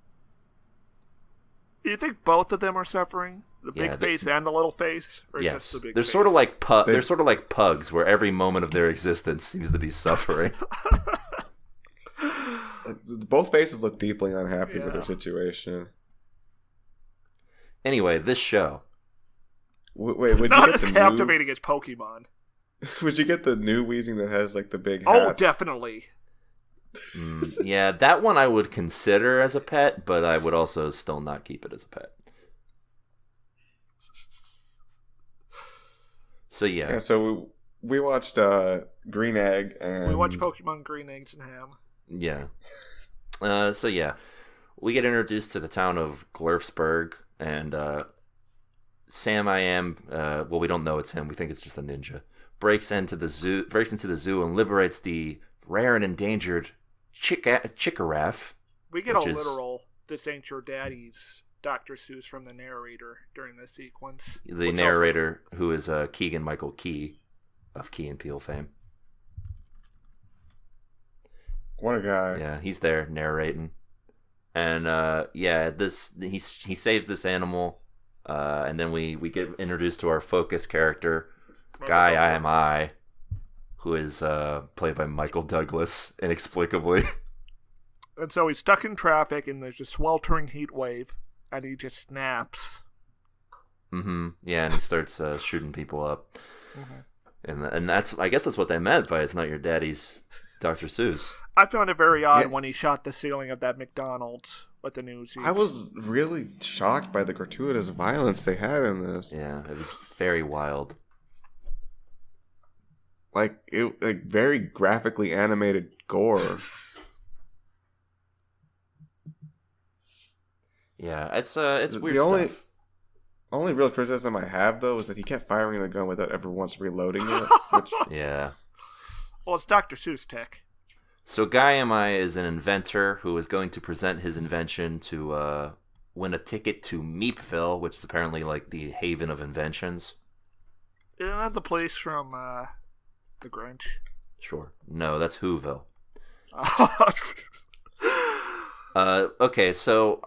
Do you think both of them are suffering? The big face and the little face? Or yes. Just the big they're face? sort of like they're sort of like pugs, where every moment of their existence seems to be suffering. Both faces look deeply unhappy with their situation. Anyway, this show. Wait, would you not get as the captivating as Pokemon. Would you get the new Weezing that has the big hats? Oh, definitely. Yeah, that one I would consider as a pet, but I would also still not keep it as a pet. So yeah. So we watched Green Egg and we watched Pokemon Green Eggs and Ham. Yeah. So yeah, we get introduced to the town of Glurfsburg, and Sam well, we don't know it's him. We think it's just a ninja. Breaks into the zoo and liberates the rare and endangered Chikoraf. We get literal "This ain't your daddy's" Dr. Seuss from the narrator during this sequence. The narrator, who is Keegan-Michael Key of Key and Peele fame. What a guy! Yeah, he's there narrating, and he saves this animal, and then we get introduced to our focus character, Guy I, who is played by Michael Douglas, inexplicably. And so he's stuck in traffic, and there's a sweltering heat wave, and he just snaps. Mm-hmm. Yeah, and he starts shooting people up. Mm-hmm. And I guess that's what they meant by "It's not your daddy's Dr. Seuss." I found it very odd when he shot the ceiling of that McDonald's with the news. I was really shocked by the gratuitous violence they had in this. Yeah, it was very wild. Very graphically animated gore. Yeah, it's weird the stuff. only real criticism I have, though, is that he kept firing the gun without ever once reloading it. Which... Yeah. Well, it's Dr. Seuss tech. So Guy M.I. is an inventor who is going to present his invention to win a ticket to Meepville, which is apparently the haven of inventions. Isn't that the place from The Grinch? Sure. No, that's Whoville. Okay, so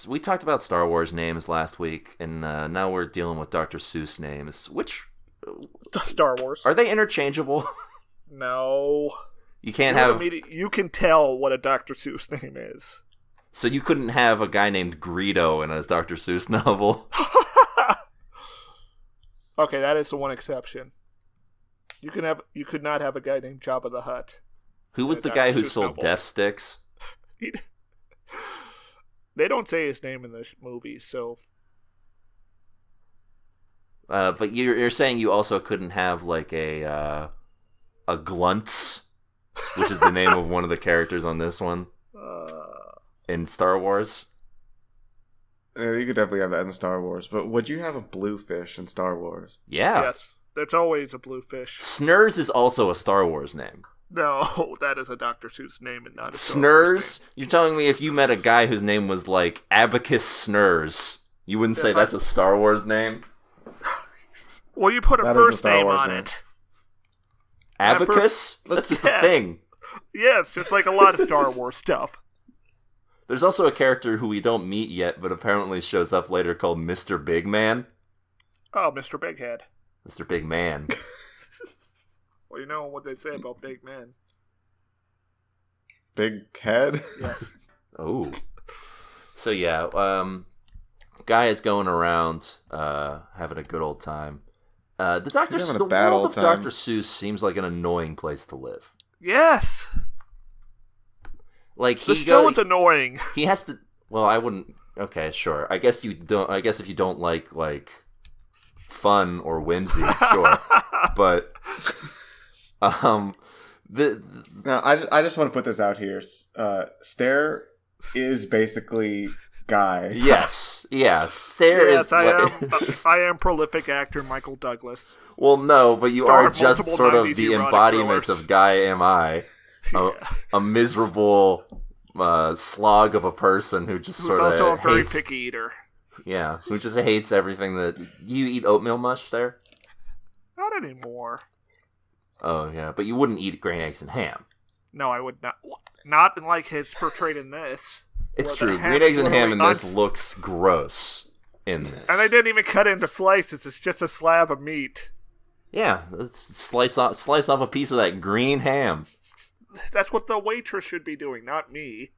we talked about Star Wars names last week, and now we're dealing with Dr. Seuss names. Which Star Wars are they interchangeable? No. You can't have. You can tell what a Dr. Seuss name is. So you couldn't have a guy named Greedo in a Dr. Seuss novel. Okay, that is the one exception. You could not have a guy named Jabba the Hutt. Who was the guy who sold death sticks? They don't say his name in this movie, so. But you're saying you also couldn't have a Glunts, which is the name of one of the characters on this one in Star Wars. Yeah, you could definitely have that in Star Wars, but would you have a Bluefish in Star Wars? Yeah. Yes. There's always a blue fish. Snurs is also a Star Wars name. No, that is a Dr. Seuss name and not a Star Wars Snurs? You're telling me if you met a guy whose name was like Abacus Snurs, you wouldn't say that's a Star Wars name? Well, you put a first name on it. Abacus? That's just a thing. Yeah, it's just like a lot of Star Wars stuff. There's also a character who we don't meet yet, but apparently shows up later called Mr. Big Man. Oh, Mr. Big Head. Mr. Big Man. Well, you know what they say about big men. Big head? Yes. Oh. So yeah, guy is going around having a good old time. The world of Dr. Seuss seems like an annoying place to live. Yes. Like the show is annoying. He has to. Well, I wouldn't. Okay, sure. I guess you don't. I guess if you don't like fun or whimsy, sure. But now I just want to put this out here. Stair is basically Guy. Yes. Stair is. I am prolific actor Michael Douglas. Well, no, but you are just sort of the embodiment of Guy am I. A miserable slog of a person who just sort of hates... Who's also a very picky eater. Yeah, who just hates everything that... You eat oatmeal mush there? Not anymore. Oh, yeah, but you wouldn't eat green eggs and ham. No, I would not. Not like his portrayed in this. It's true. Green eggs and ham in this looks gross in this. And they didn't even cut it into slices. It's just a slab of meat. Yeah, let's slice off a piece of that green ham. That's what the waitress should be doing, not me.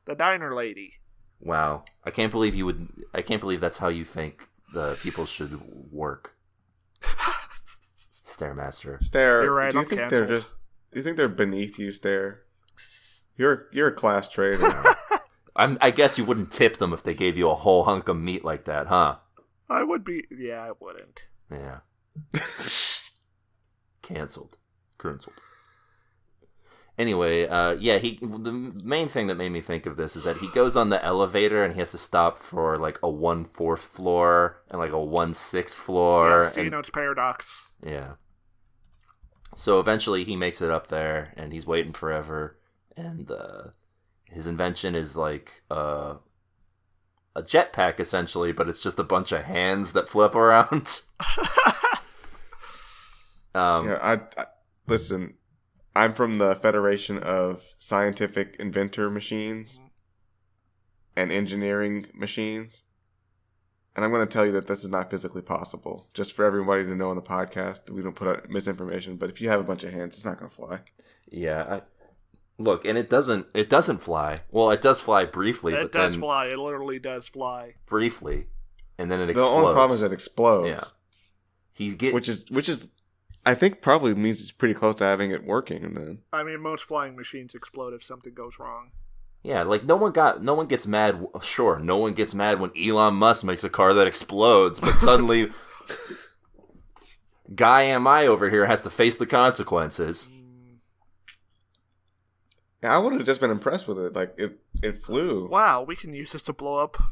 The diner lady. Wow. I can't believe that's how you think the people should work. Stairmaster. Stair, you're right, do you think they're beneath you, Stair? You're a class trader. I guess you wouldn't tip them if they gave you a whole hunk of meat like that, huh? I would be. Yeah, I wouldn't. Yeah. Cancelled. Anyway, the main thing that made me think of this is that he goes on the elevator and he has to stop for like a 1/4 floor and like a 1/6 floor. Yes, you know, it's paradox. Yeah. So eventually he makes it up there and he's waiting forever, and his invention is like a jetpack essentially, but it's just a bunch of hands that flip around. I listen. I'm from the Federation of Scientific Inventor Machines and Engineering Machines, and I'm going to tell you that this is not physically possible. Just for everybody to know on the podcast, we don't put out misinformation. But if you have a bunch of hands, it's not going to fly. Yeah, look, and it doesn't fly. Well, it does fly briefly. It does fly. It literally does fly briefly, and then it explodes. The only problem is it explodes. Yeah, which is. I think probably means it's pretty close to having it working. Then I mean, most flying machines explode if something goes wrong. Yeah, like no one gets mad. Sure, no one gets mad when Elon Musk makes a car that explodes, but suddenly, Guy am I over here has to face the consequences. Yeah, I would have just been impressed with it. Like it flew. Wow, we can use this to blow up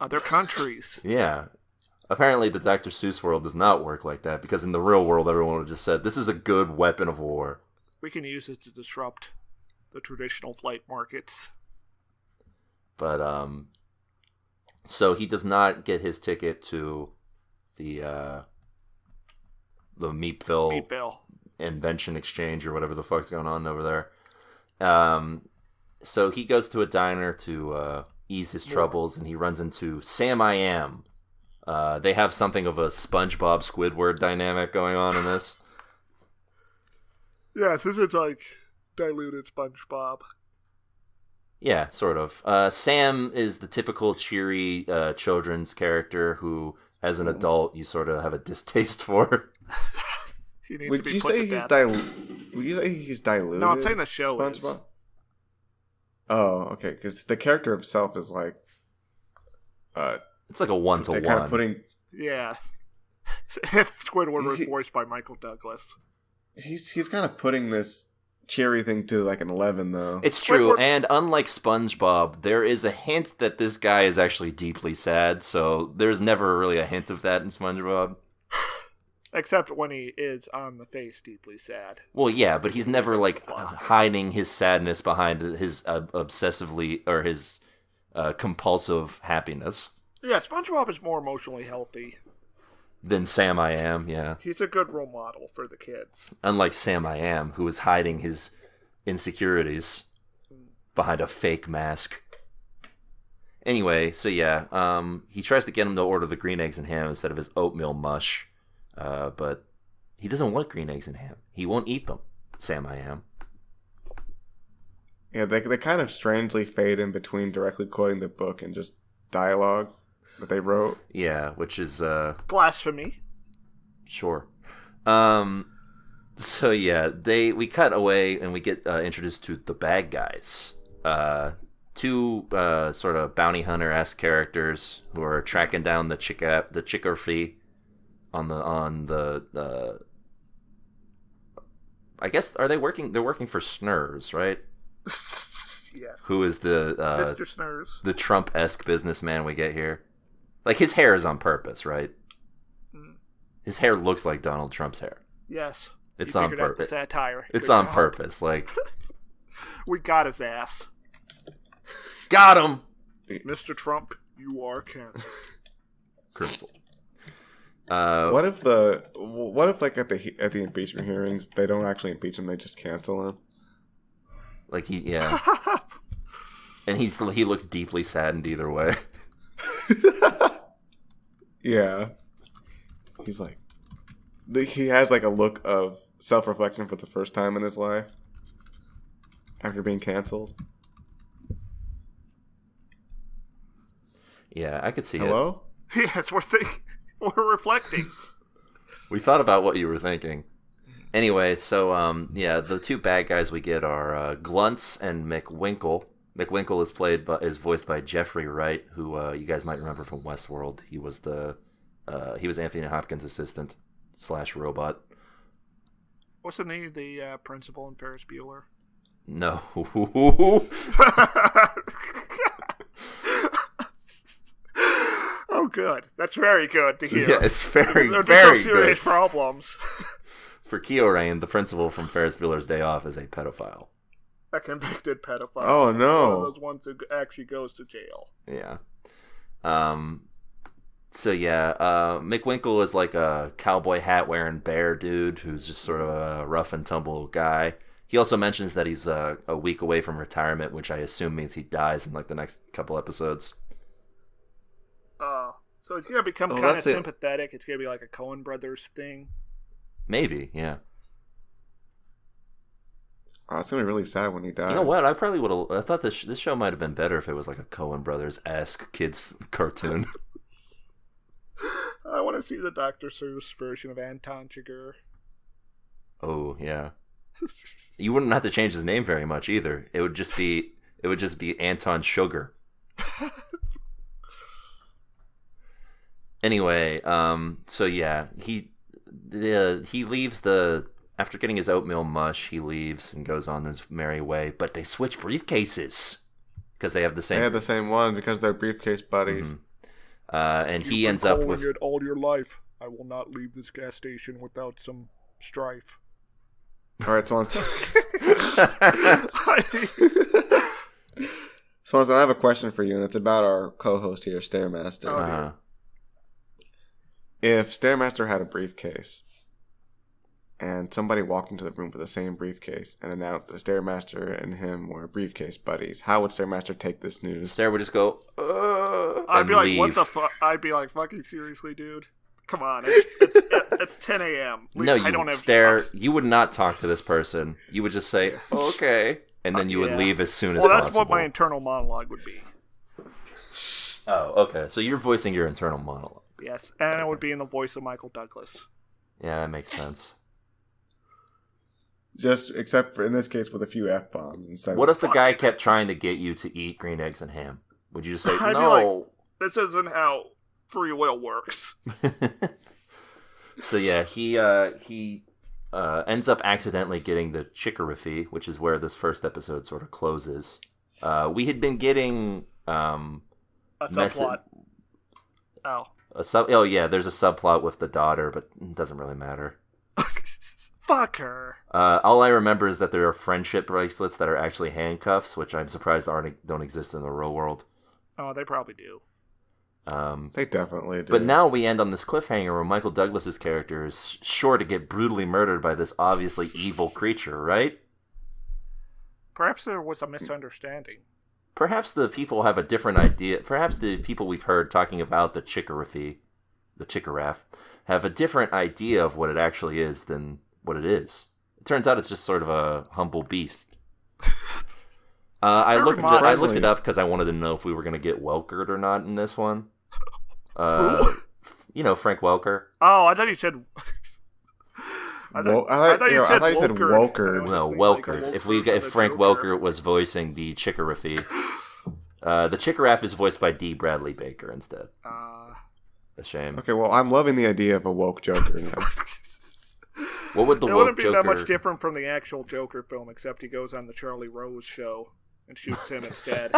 other countries. Yeah. Apparently, the Dr. Seuss world does not work like that, because in the real world, everyone would have just said, this is a good weapon of war. We can use it to disrupt the traditional flight markets. But, so he does not get his ticket to the Meatville Invention Exchange, or whatever the fuck's going on over there. So he goes to a diner to ease his troubles, and he runs into Sam I Am. They have something of a SpongeBob Squidward dynamic going on in this. Yes, this is like diluted SpongeBob. Yeah, sort of. Sam is the typical cheery children's character who, as an adult, you sort of have a distaste for. Would you say he's diluted? No, I'm saying the show SpongeBob? is. Oh, okay. Because the character himself is like, it's like a 1-to-1. Kind of putting. Yeah. If Squidward was voiced by Michael Douglas. He's kind of putting this cheery thing to like an 11, though. It's true, and unlike SpongeBob, there is a hint that this guy is actually deeply sad, so there's never really a hint of that in SpongeBob. Except when he is on the face deeply sad. Well, yeah, but he's never, like, hiding his sadness behind his obsessively, or his compulsive happiness. Yeah, SpongeBob is more emotionally healthy than Sam I Am, yeah. He's a good role model for the kids. Unlike Sam I Am, who is hiding his insecurities behind a fake mask. Anyway, so yeah, he tries to get him to order the green eggs and ham instead of his oatmeal mush, but he doesn't want green eggs and ham. He won't eat them, Sam I Am. Yeah, they kind of strangely fade in between directly quoting the book and just dialogue that they wrote. Yeah, which is blasphemy. Sure. So yeah, we cut away and we get introduced to the bad guys. Two sort of bounty hunter-esque characters who are tracking down the Chikorfi on the I guess they're working for Snurs, right? Yes. Who is the Mr. Snurs, the Trump-esque businessman we get here? Like, his hair is on purpose, right? Mm. His hair looks like Donald Trump's hair. Yes. It's on purpose. Satire. It's on purpose. Like, we got his ass. Got him, Mr. Trump. You are canceled. Crystal. What if like at the impeachment hearings they don't actually impeach him, they just cancel him? Like yeah. And he looks deeply saddened either way. Yeah. He's like, he has like a look of self-reflection for the first time in his life after being canceled. Yeah, I could see Hello? it. Yes, we're reflecting. We thought about what you were thinking. Anyway, so yeah, the two bad guys we get are Glunts and McWinkle. McWinkle is voiced by Jeffrey Wright, who you guys might remember from Westworld. He was Anthony Hopkins' assistant / robot. What's the name of the principal in Ferris Bueller? No. Oh, good. That's very good to hear. Yeah, it's very, There'd very be some serious good. problems. For Kiorein, the principal from Ferris Bueller's Day Off is a pedophile. A convicted pedophile. Oh, no. One of those ones who actually goes to jail. Yeah. So yeah, McWinkle is like a cowboy hat wearing bear dude who's just sort of a rough and tumble guy. He also mentions that he's a week away from retirement, which I assume means he dies in like the next couple episodes. So it's gonna become kind of sympathetic. It's gonna be like a Coen Brothers thing. Maybe, yeah. Oh, it's gonna be really sad when he dies. You know what? I probably would have. I thought this show might have been better if it was like a Coen Brothers-esque kids cartoon. I want to see the Dr. Seuss version of Anton Chigurh. Oh yeah. You wouldn't have to change his name very much either. It would just be Anton Sugar. Anyway, so yeah, he leaves after getting his oatmeal mush, he leaves and goes on his merry way. But they switch briefcases because they have the same. They have the same one because they're briefcase buddies. Mm-hmm. And he ends up with it all your life. I will not leave this gas station without some strife. All right, Swanson. Swanson, I have a question for you, and it's about our co-host here, Stairmaster. If Stairmaster had a briefcase, and somebody walked into the room with the same briefcase and announced that Stairmaster and him were briefcase buddies, how would Stairmaster take this news? Stair would just go, I'd be like, leave. what the fuck? I'd be like, fucking seriously, dude? Come on, it's 10 a.m. No, Stair, you would not talk to this person. You would just say, okay, and then you would leave as soon as possible. Well, that's what my internal monologue would be. Oh, okay. So you're voicing your internal monologue. Yes, and it would be in the voice of Michael Douglas. Yeah, that makes sense. Just, except for, in this case, with a few F-bombs instead. What if the guy kept trying to get you to eat green eggs and ham? Would you just say, I'd no? be like, this isn't how free will works. So yeah, he ends up accidentally getting the Chikorif, which is where this first episode sort of closes. We had been getting a subplot. Oh yeah, there's a subplot with the daughter, but it doesn't really matter. Fuck her. All I remember is that there are friendship bracelets that are actually handcuffs, which I'm surprised don't exist in the real world. Oh, they probably do. They definitely do. But now we end on this cliffhanger where Michael Douglas's character is sure to get brutally murdered by this obviously evil creature, right? Perhaps there was a misunderstanding. Perhaps the people have a different idea. Perhaps the people we've heard talking about the Chickaraf, have a different idea of what it actually is than what it is. It turns out it's just sort of a humble beast. I looked it up because I wanted to know if we were going to get Welkered or not in this one. You know, Frank Welker. Oh, I thought you said... I thought you said Welker. No, Welker. If Frank Welker was voicing the Chickarafy, the Chickaraf is voiced by D. Bradley Baker instead. A shame. Okay, well, I'm loving the idea of a woke Joker now. What would the it woke wouldn't be Joker... that much different from the actual Joker film, except he goes on the Charlie Rose show and shoots him instead.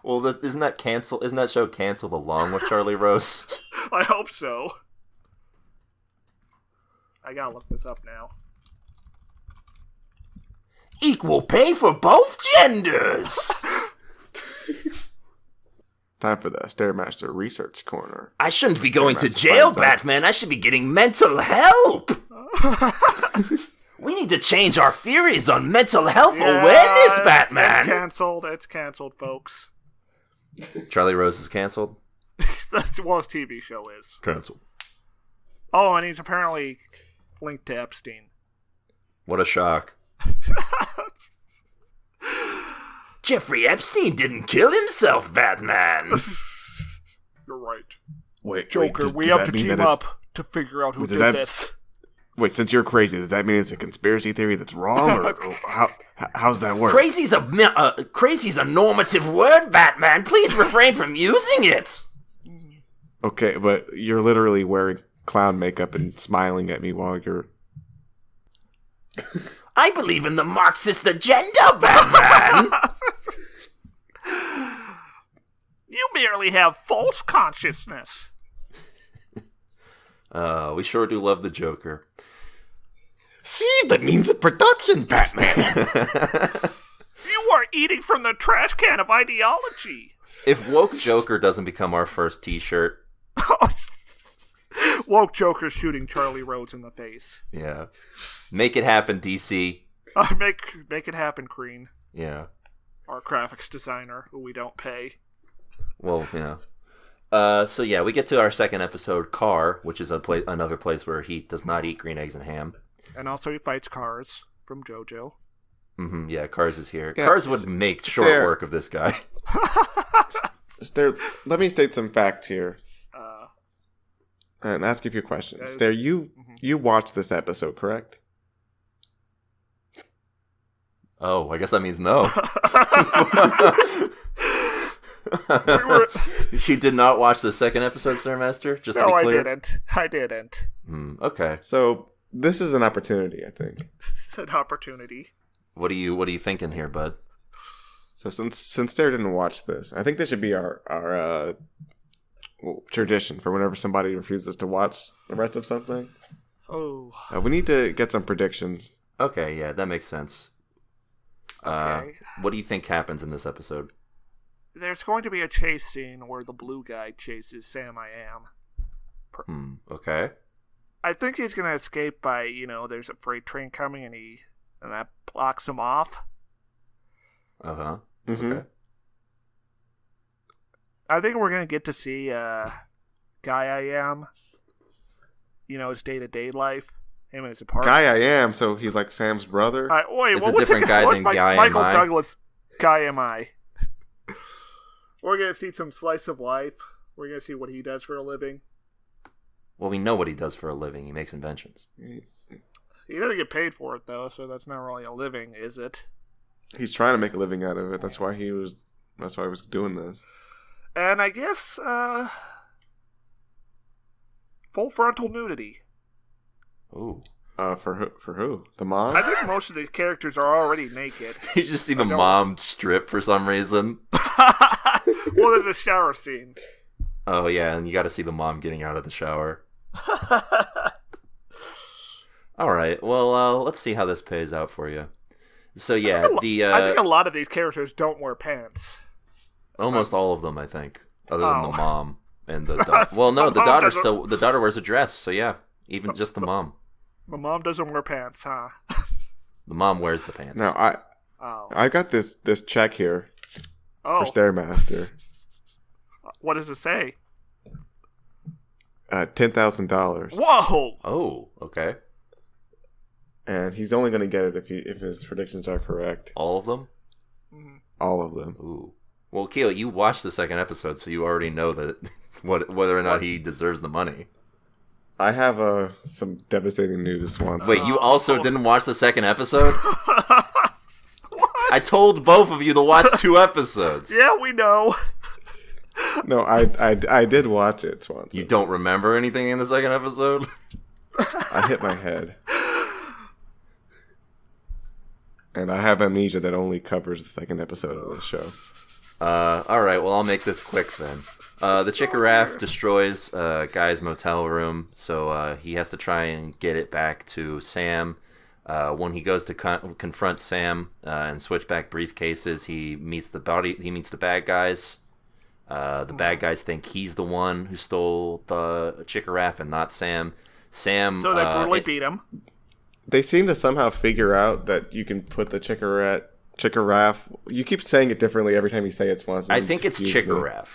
Well, isn't that show canceled along with Charlie Rose? I hope so. I gotta look this up now. Equal pay for both genders! Time for the Stairmaster Research Corner. I shouldn't be going to jail, Batman. I should be getting mental help! We need to change our theories on mental health awareness, Batman! It's canceled, folks. Charlie Rose is canceled? That's what his TV show is. Canceled. Oh, and he's apparently linked to Epstein. What a shock. Jeffrey Epstein didn't kill himself, Batman. You're right. Wait, Joker, we have to team up to figure out who did this. Wait, since you're crazy, does that mean it's a conspiracy theory that's wrong, or how's that work? Crazy's a normative word, Batman. Please refrain from using it. Okay, but you're literally wearing clown makeup and smiling at me while you're... I believe in the Marxist agenda, Batman. You merely have false consciousness. We sure do love the Joker. See, that means a production, Batman. You are eating from the trash can of ideology. If Woke Joker doesn't become our first t-shirt... Woke Joker shooting Charlie Rhodes in the face. Yeah. Make it happen, DC. Make it happen, Crean. Yeah. Our graphics designer, who we don't pay. Well, yeah. So yeah, we get to our second episode, Car, which is another place where he does not eat green eggs and ham. And also he fights Cars from JoJo. Mm-hmm, yeah, Cars is here. Yeah, Cars would make short work of this guy. Let me state some facts here. And ask you a few questions. Stair, you watched this episode, correct? Oh, I guess that means no. You did not watch the second episode, Stairmaster? Just to be clear? I didn't. Okay. So this is an opportunity, I think. It's an opportunity. What are you thinking here, bud? So since Stair didn't watch this, I think this should be our tradition for whenever somebody refuses to watch the rest of something. Oh. We need to get some predictions. Okay, yeah, that makes sense. Okay. What do you think happens in this episode? There's going to be a chase scene where the blue guy chases Sam I Am. Okay. I think he's going to escape by, there's a freight train coming and that blocks him off. Uh-huh. Mm-hmm. Okay. I think we're going to get to see Guy I Am, his day-to-day life, him and his apartment. Guy I Am, so he's like Sam's brother? It's a different guy than Guy Am I. Michael Douglas, Guy Am I. We're going to see some slice of life. We're going to see what he does for a living. Well, we know what he does for a living. He makes inventions. He doesn't get paid for it, though, so that's not really a living, is it? He's trying to make a living out of it. That's why he was doing this. And I guess, full frontal nudity. Ooh. For who? The mom? I think most of these characters are already naked. You just see the mom strip for some reason. Well, there's a shower scene. Oh, yeah, and you got to see the mom getting out of the shower. All right, well, let's see how this pays out for you. So, yeah, I think a lot of these characters don't wear pants. Almost all of them, I think, other than the mom and the daughter. Well, no, the daughter wears a dress, so yeah, even just the mom. The mom doesn't wear pants, huh? The mom wears the pants. No, I got this check here Oh, for Stairmaster. what does it say? $10,000. Whoa! Oh, okay. And he's only going to get it if his predictions are correct. All of them? All of them. Ooh. Well, Keo, you watched the second episode, so you already know that whether or not he deserves the money. I have some devastating news, Swanson. Wait, you also didn't watch the second episode? I told both of you to watch 2 episodes. Yeah, we know. No, I did watch it, Swanson. You don't remember anything in the second episode? I hit my head. And I have amnesia that only covers the second episode of this show. Alright, well, I'll make this quick then. The Chikoraf destroys Guy's motel room, so he has to try and get it back to Sam. When he goes to confront Sam and switch back briefcases, he meets the bad guys. The bad guys think he's the one who stole the Chikoraf and not Sam. Sam. So they brutally beat him. They seem to somehow figure out that you can put the Chikoraf. You keep saying it differently every time you say it, Swanson. I think it's Chikoraf.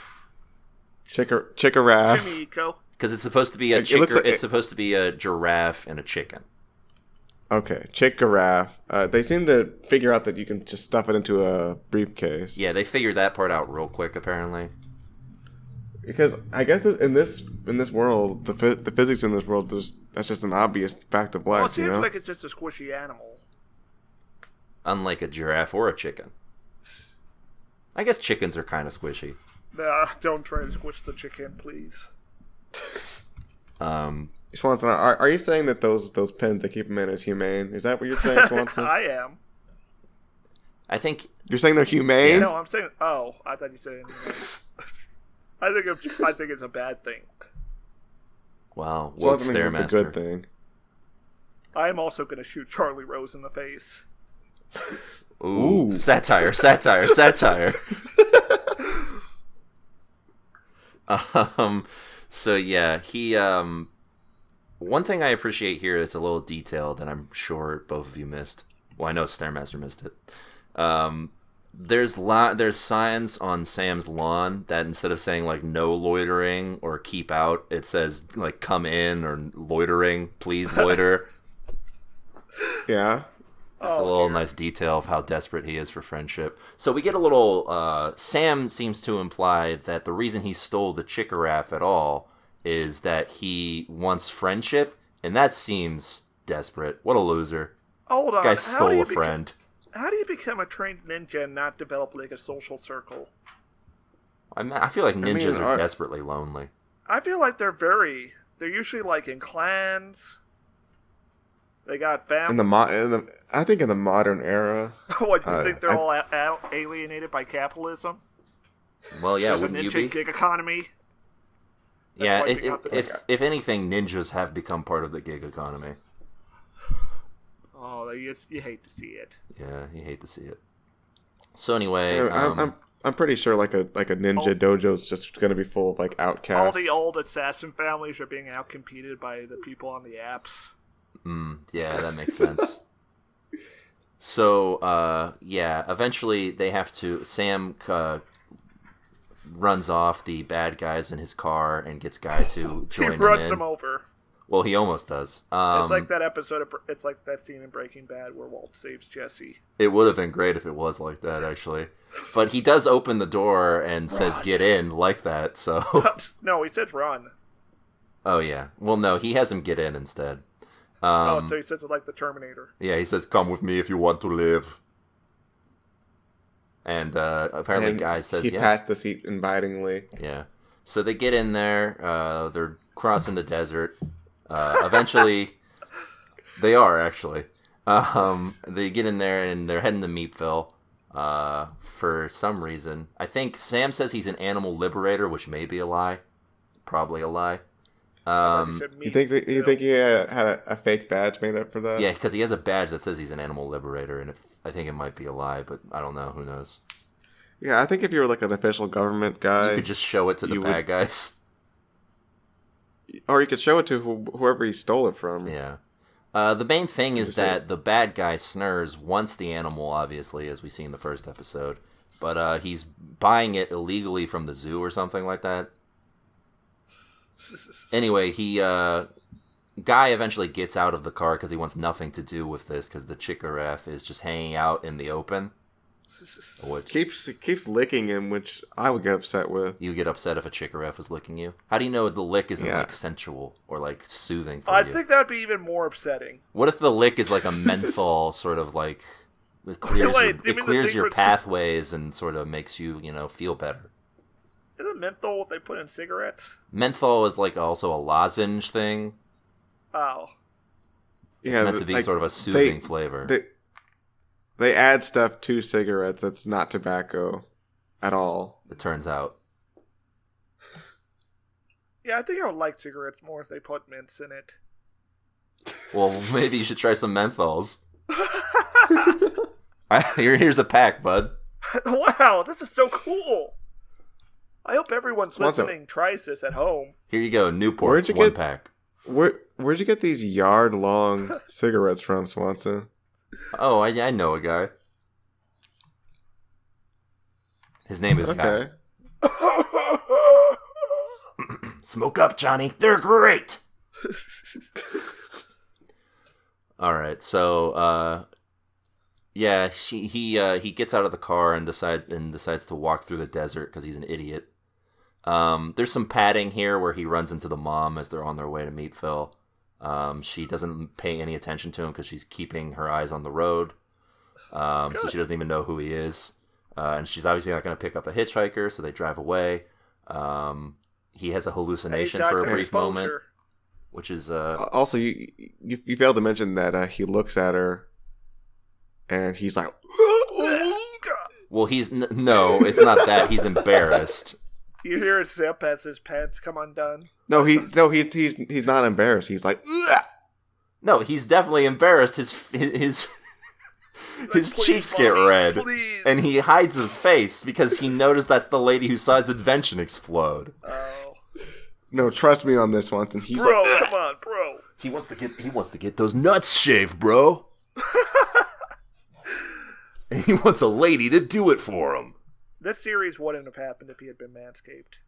Chikoraf. Jimmy Eco. Because it's supposed to be it's supposed to be a giraffe and a chicken. Okay, Chikoraf. They seem to figure out that you can just stuff it into a briefcase. Yeah, they figured that part out real quick, apparently. Because I guess in this world, the physics in this world, that's just an obvious fact of life. Well, it seems like it's just a squishy animal. Unlike a giraffe or a chicken. I guess chickens are kind of squishy. Nah, don't try to squish the chicken, please. Swanson, are you saying that those pens that keep them in is humane? Is that what you're saying, Swanson? I am. I think you're saying they're humane. No, I'm saying. Oh, I thought you said. I think it's a bad thing. Wow, Swanson thinks it's a good thing. I am also going to shoot Charlie Rose in the face. Ooh. Satire. So yeah, he one thing I appreciate here is a little detail that I'm sure both of you missed. Well, I know Stairmaster missed it. There's signs on Sam's lawn that instead of saying like no loitering or keep out, it says like come in or loitering, please loiter. Yeah. Just a little nice detail of how desperate he is for friendship. So we get a little... Sam seems to imply that the reason he stole the Chikoraf at all is that he wants friendship, and that seems desperate. What a loser. Hold this guy stole a friend. How do you become a trained ninja and not develop like a social circle? I feel like ninjas are desperately lonely. I feel like they're usually like in clans. They got family. I think in the modern era. What, you think they're all alienated by capitalism? Well, yeah, There's wouldn't a you be? gig economy. Yeah, if anything, ninjas have become part of the gig economy. Oh, you hate to see it. Yeah, you hate to see it. So anyway, I'm pretty sure like a ninja dojo is just going to be full of like outcasts. All the old assassin families are being outcompeted by the people on the apps. Yeah, that makes sense. So, eventually they have to... Sam runs off the bad guys in his car and gets Guy to join him in. He runs them over. Well, he almost does. It's like that episode it's like that scene in Breaking Bad where Walt saves Jesse. It would have been great if it was like that, actually. But he does open the door and says, get in, like that, so... No, he says run. Oh, yeah. Well, no, he has him get in instead. So he says it like the Terminator. Yeah, he says, come with me if you want to live. And apparently Guy says, he passed the seat invitingly. Yeah. So they get in there. They're crossing the desert. Eventually, they are, actually. They get in there, and they're heading to Meatville for some reason. I think Sam says he's an animal liberator, which may be a lie. probably a lie. You think he had a fake badge made up for that? Yeah, because he has a badge that says he's an animal liberator, and I think it might be a lie, but I don't know. Who knows? Yeah, I think if you were like an official government guy, you could just show it to the bad guys, or you could show it to whoever he stole it from. Yeah. The main thing is that the bad guy Snurs wants the animal, obviously, as we see in the first episode, but he's buying it illegally from the zoo or something like that. Anyway, Guy eventually gets out of the car because he wants nothing to do with this because the Chickaref is just hanging out in the open. Which keeps licking him, which I would get upset with. You get upset if a Chickaref was licking you? How do you know the lick isn't like sensual or like soothing for you? I think that'd be even more upsetting. What if the lick is like a menthol sort of like it clears your pathways and sort of makes you, feel better? Isn't menthol what they put in cigarettes? Menthol is like also a lozenge thing. Oh. It's meant to be sort of a soothing flavor. They add stuff to cigarettes that's not tobacco at all. It turns out. Yeah, I think I would like cigarettes more if they put mints in it. Well, maybe you should try some menthols. Here's a pack, bud. Wow, this is so cool. I hope everyone's listening tries this at home. Here you go, Newport's one pack. Where'd you get these yard-long cigarettes from, Swanson? Oh, I know a guy. His name is Guy. Smoke up, Johnny. They're great. All right, so he gets out of the car and decides to walk through the desert because he's an idiot. There's some padding here where he runs into the mom as they're on their way to meet Phil. She doesn't pay any attention to him because she's keeping her eyes on the road. So she doesn't even know who he is. And she's obviously not going to pick up a hitchhiker, so they drive away. He has a hallucination for a brief moment, which is... Also, you failed to mention that he looks at her, and he's like... Well, no, it's not that. He's embarrassed. You hear a zip as his pants come undone? No, he's not embarrassed. He's like... Ugh! No, he's definitely embarrassed. His cheeks get red, please. And he hides his face because he noticed that's the lady who saw his invention explode. Oh. No, trust me on this one. And he's bro, like, come on, bro. He wants to get those nuts shaved, bro. And he wants a lady to do it for him. This series wouldn't have happened if he had been manscaped.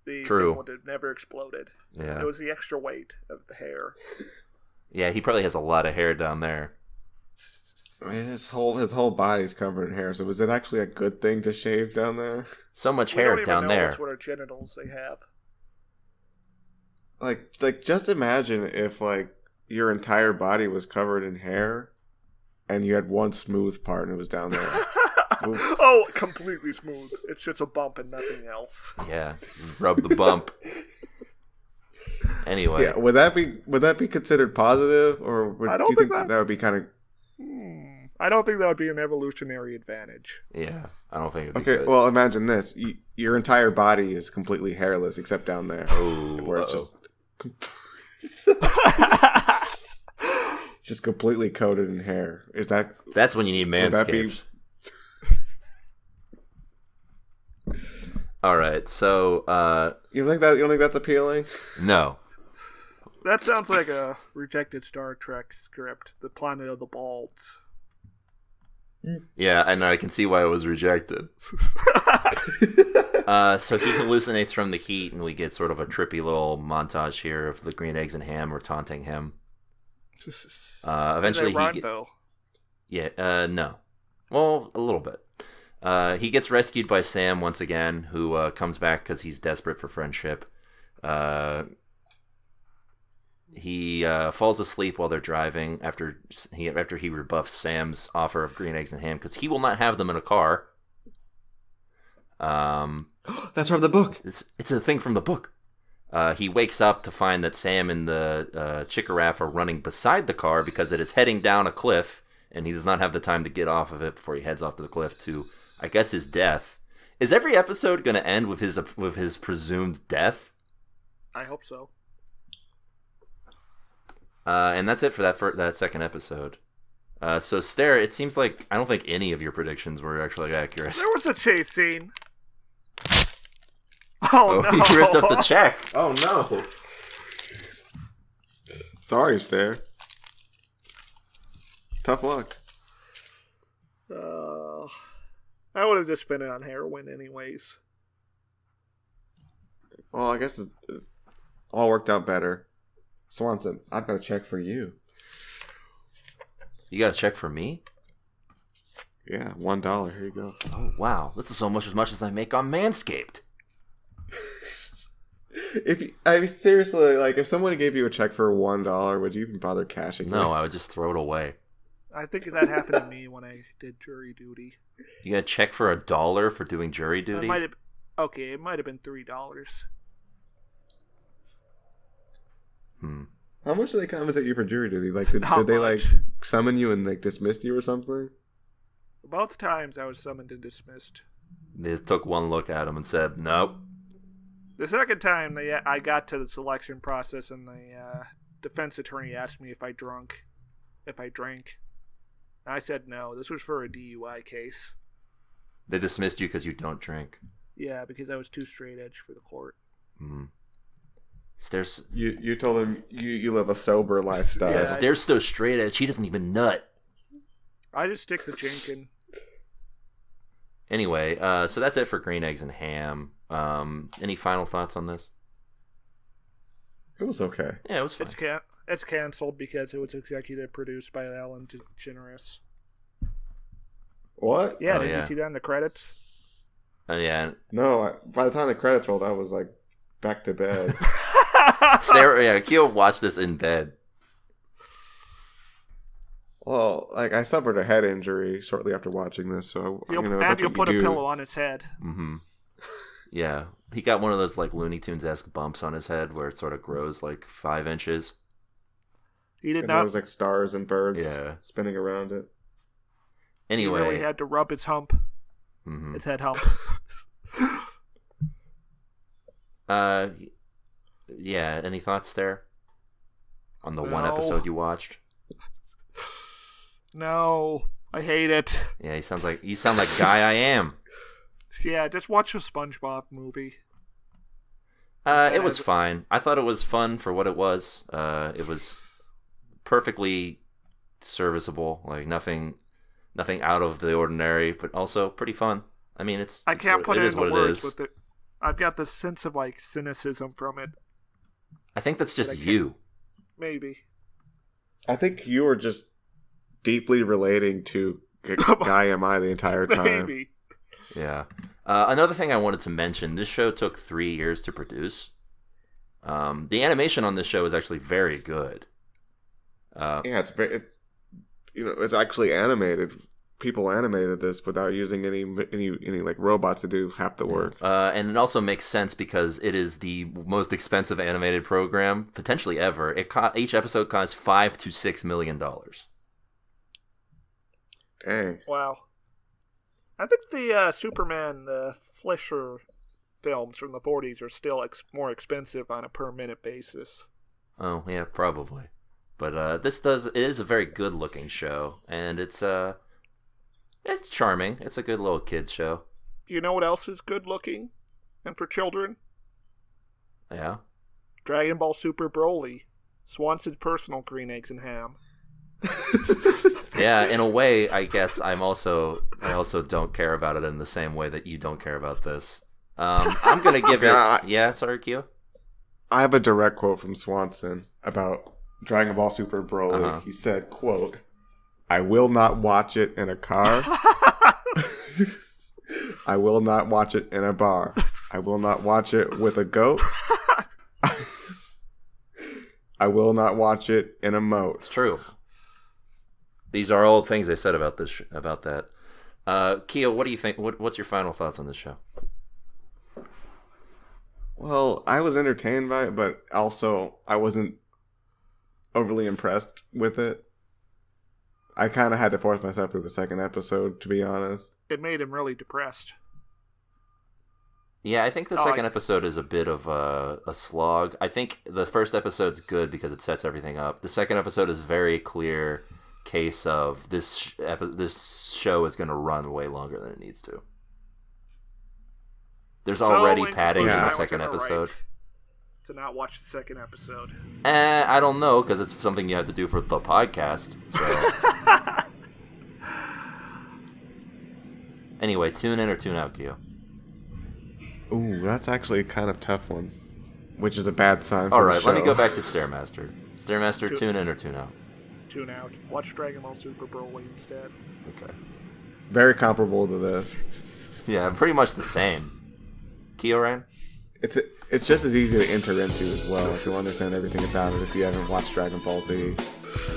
The True. thing would have never exploded. Yeah. It was the extra weight of the hair. Yeah, he probably has a lot of hair down there. I mean, his whole body's covered in hair. So was it actually a good thing to shave down there? So much hair down there. That's what our genitals they have. Like just imagine if like your entire body was covered in hair, and you had one smooth part and it was down there. Oh, completely smooth. It's just a bump and nothing else. Yeah, rub the bump. Anyway, yeah, would that be considered positive, or do you think that would be kind of? I don't think that would be an evolutionary advantage. Yeah, I don't think. It'd be good. Well, imagine this: your entire body is completely hairless except down there, where it's just completely coated in hair. Is that? That's when you need Manscaped. All right, so you don't think that's appealing? No. That sounds like a rejected Star Trek script, The Planet of the Balds. Yeah, and I can see why it was rejected. So he hallucinates from the heat, and we get sort of a trippy little montage here of the green eggs and ham are taunting him. Eventually, no. Well, a little bit. He gets rescued by Sam once again, who comes back because he's desperate for friendship. He falls asleep while they're driving after he rebuffs Sam's offer of green eggs and ham because he will not have them in a car. That's from the book. It's a thing from the book. He wakes up to find that Sam and the Chickaraf are running beside the car because it is heading down a cliff, and he does not have the time to get off of it before he heads off to the cliff to, I guess, his death. Is every episode going to end with his presumed death? I hope so. And that's it for that second episode. So, Stare, it seems like I don't think any of your predictions were actually accurate. There was a chase scene. Oh, no. He ripped up the check. Oh, no. Sorry, Stare. Tough luck. I would have just been on heroin anyways. Well, I guess it all worked out better. Swanson, I've got a check for you. You got a check for me? Yeah, $1. Here you go. Oh, wow. This is almost as much as I make on Manscaped. Seriously, like, if someone gave you a check for $1, would you even bother cashing it? No, I would just throw it away. I think that happened to me when I did jury duty. You got a check for $1 for doing jury duty? It might have been $3. How much did they compensate you for jury duty? Like, did they like summon you and like dismiss you or something? Both times I was summoned and dismissed. They took one look at him and said, nope. The second time I got to the selection process and the defense attorney asked me if I drank. And I said no. This was for a DUI case. They dismissed you because you don't drink. Yeah, because I was too straight edge for the court. Mm-hmm. You told him you live a sober lifestyle. Yeah, Stare's so straight edge, he doesn't even nut. I just stick to drinking. Anyway, so that's it for Green Eggs and Ham. Any final thoughts on this? It was okay. Yeah, it was fun. It's canceled because it was executive produced by Ellen DeGeneres. What? Yeah, did you see that in the credits? Yeah. No, by the time the credits rolled, I was like back to bed. Keo watched this in bed. Well, like, I suffered a head injury shortly after watching this, so you'll put a pillow on his head. Mm-hmm. Yeah, he got one of those like Looney Tunes-esque bumps on his head where it sort of grows like 5 inches. He did and not. There was like stars and birds spinning around it. Anyway, he really had to rub his hump. Mm-hmm. His head hump. Yeah. Any thoughts there on the one episode you watched? No, I hate it. Yeah, you sound like Guy I Am. Yeah, just watch a SpongeBob movie. It was fine. I thought it was fun for what it was. It was perfectly serviceable. Like nothing out of the ordinary, but also pretty fun. I mean, I can't put it into words with it. I've got this sense of like cynicism from it. I think that's just you. Maybe. I think you were just deeply relating to Guy Am I the entire time. Maybe. Yeah. Another thing I wanted to mention, this show took 3 years to produce. The animation on this show is actually very good. Yeah, it's actually animated. People animated this without using any like robots to do half the work. And it also makes sense because it is the most expensive animated program potentially ever. Each episode costs $5 to $6 million. Dang. Wow. I think the Superman, the Fleischer films from the 40s are still more expensive on a per minute basis. Oh yeah, probably. But it is a very good looking show, and it's charming. It's a good little kids show. You know what else is good looking and for children? Yeah. Dragon Ball Super Broly, Swanson's personal Green Eggs and Ham. Yeah, in a way, I guess I also don't care about it in the same way that you don't care about this. I'm gonna give it. Yeah, sorry, Kyo. I have a direct quote from Swanson about Dragon Ball Super Broly. Uh-huh. He said, "Quote: I will not watch it in a car. I will not watch it in a bar. I will not watch it with a goat. I will not watch it in a moat." It's true. These are all things they said about this about that. Kia, what do you think? What's your final thoughts on this show? Well, I was entertained by it, but also I wasn't overly impressed with it. I kind of had to force myself through the second episode, to be honest. It made him really depressed. Yeah, I think the second episode is a bit of a slog. I think the first episode's good because it sets everything up. The second episode is very clear case of this show is going to run way longer than it needs to. There's already padding in the second episode. To not watch the second episode. I don't know, because it's something you have to do for the podcast. So. Anyway, tune in or tune out, Kyo. Ooh, that's actually a kind of tough one, which is a bad sign for All right, the show. let me go back to Stairmaster. Stairmaster, tune in or tune out? Tune out. Watch Dragon Ball Super Broly instead. Okay. Very comparable to this. Yeah, pretty much the same. Kiorein? It's just as easy to enter into as well if you understand everything about it if you haven't watched Dragon Ball Z.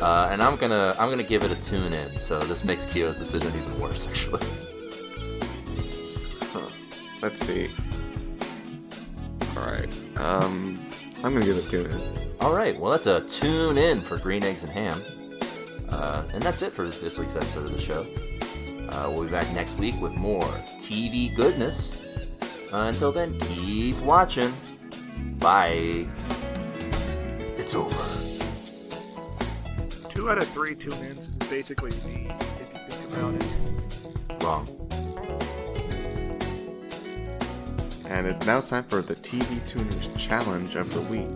And I'm gonna give it a tune in, so this makes Kyo's decision even worse, actually. Let's see. Alright. I'm gonna give it a tune in. Alright, well that's a tune in for Green Eggs and Ham. And that's it for this week's episode of the show. We'll be back next week with more TV goodness. Until then, keep watching. Bye. It's over. 2 out of 3 tune-ins is basically me, if you think about it. Wrong. And now it's time for the TV Tuners Challenge of the Week.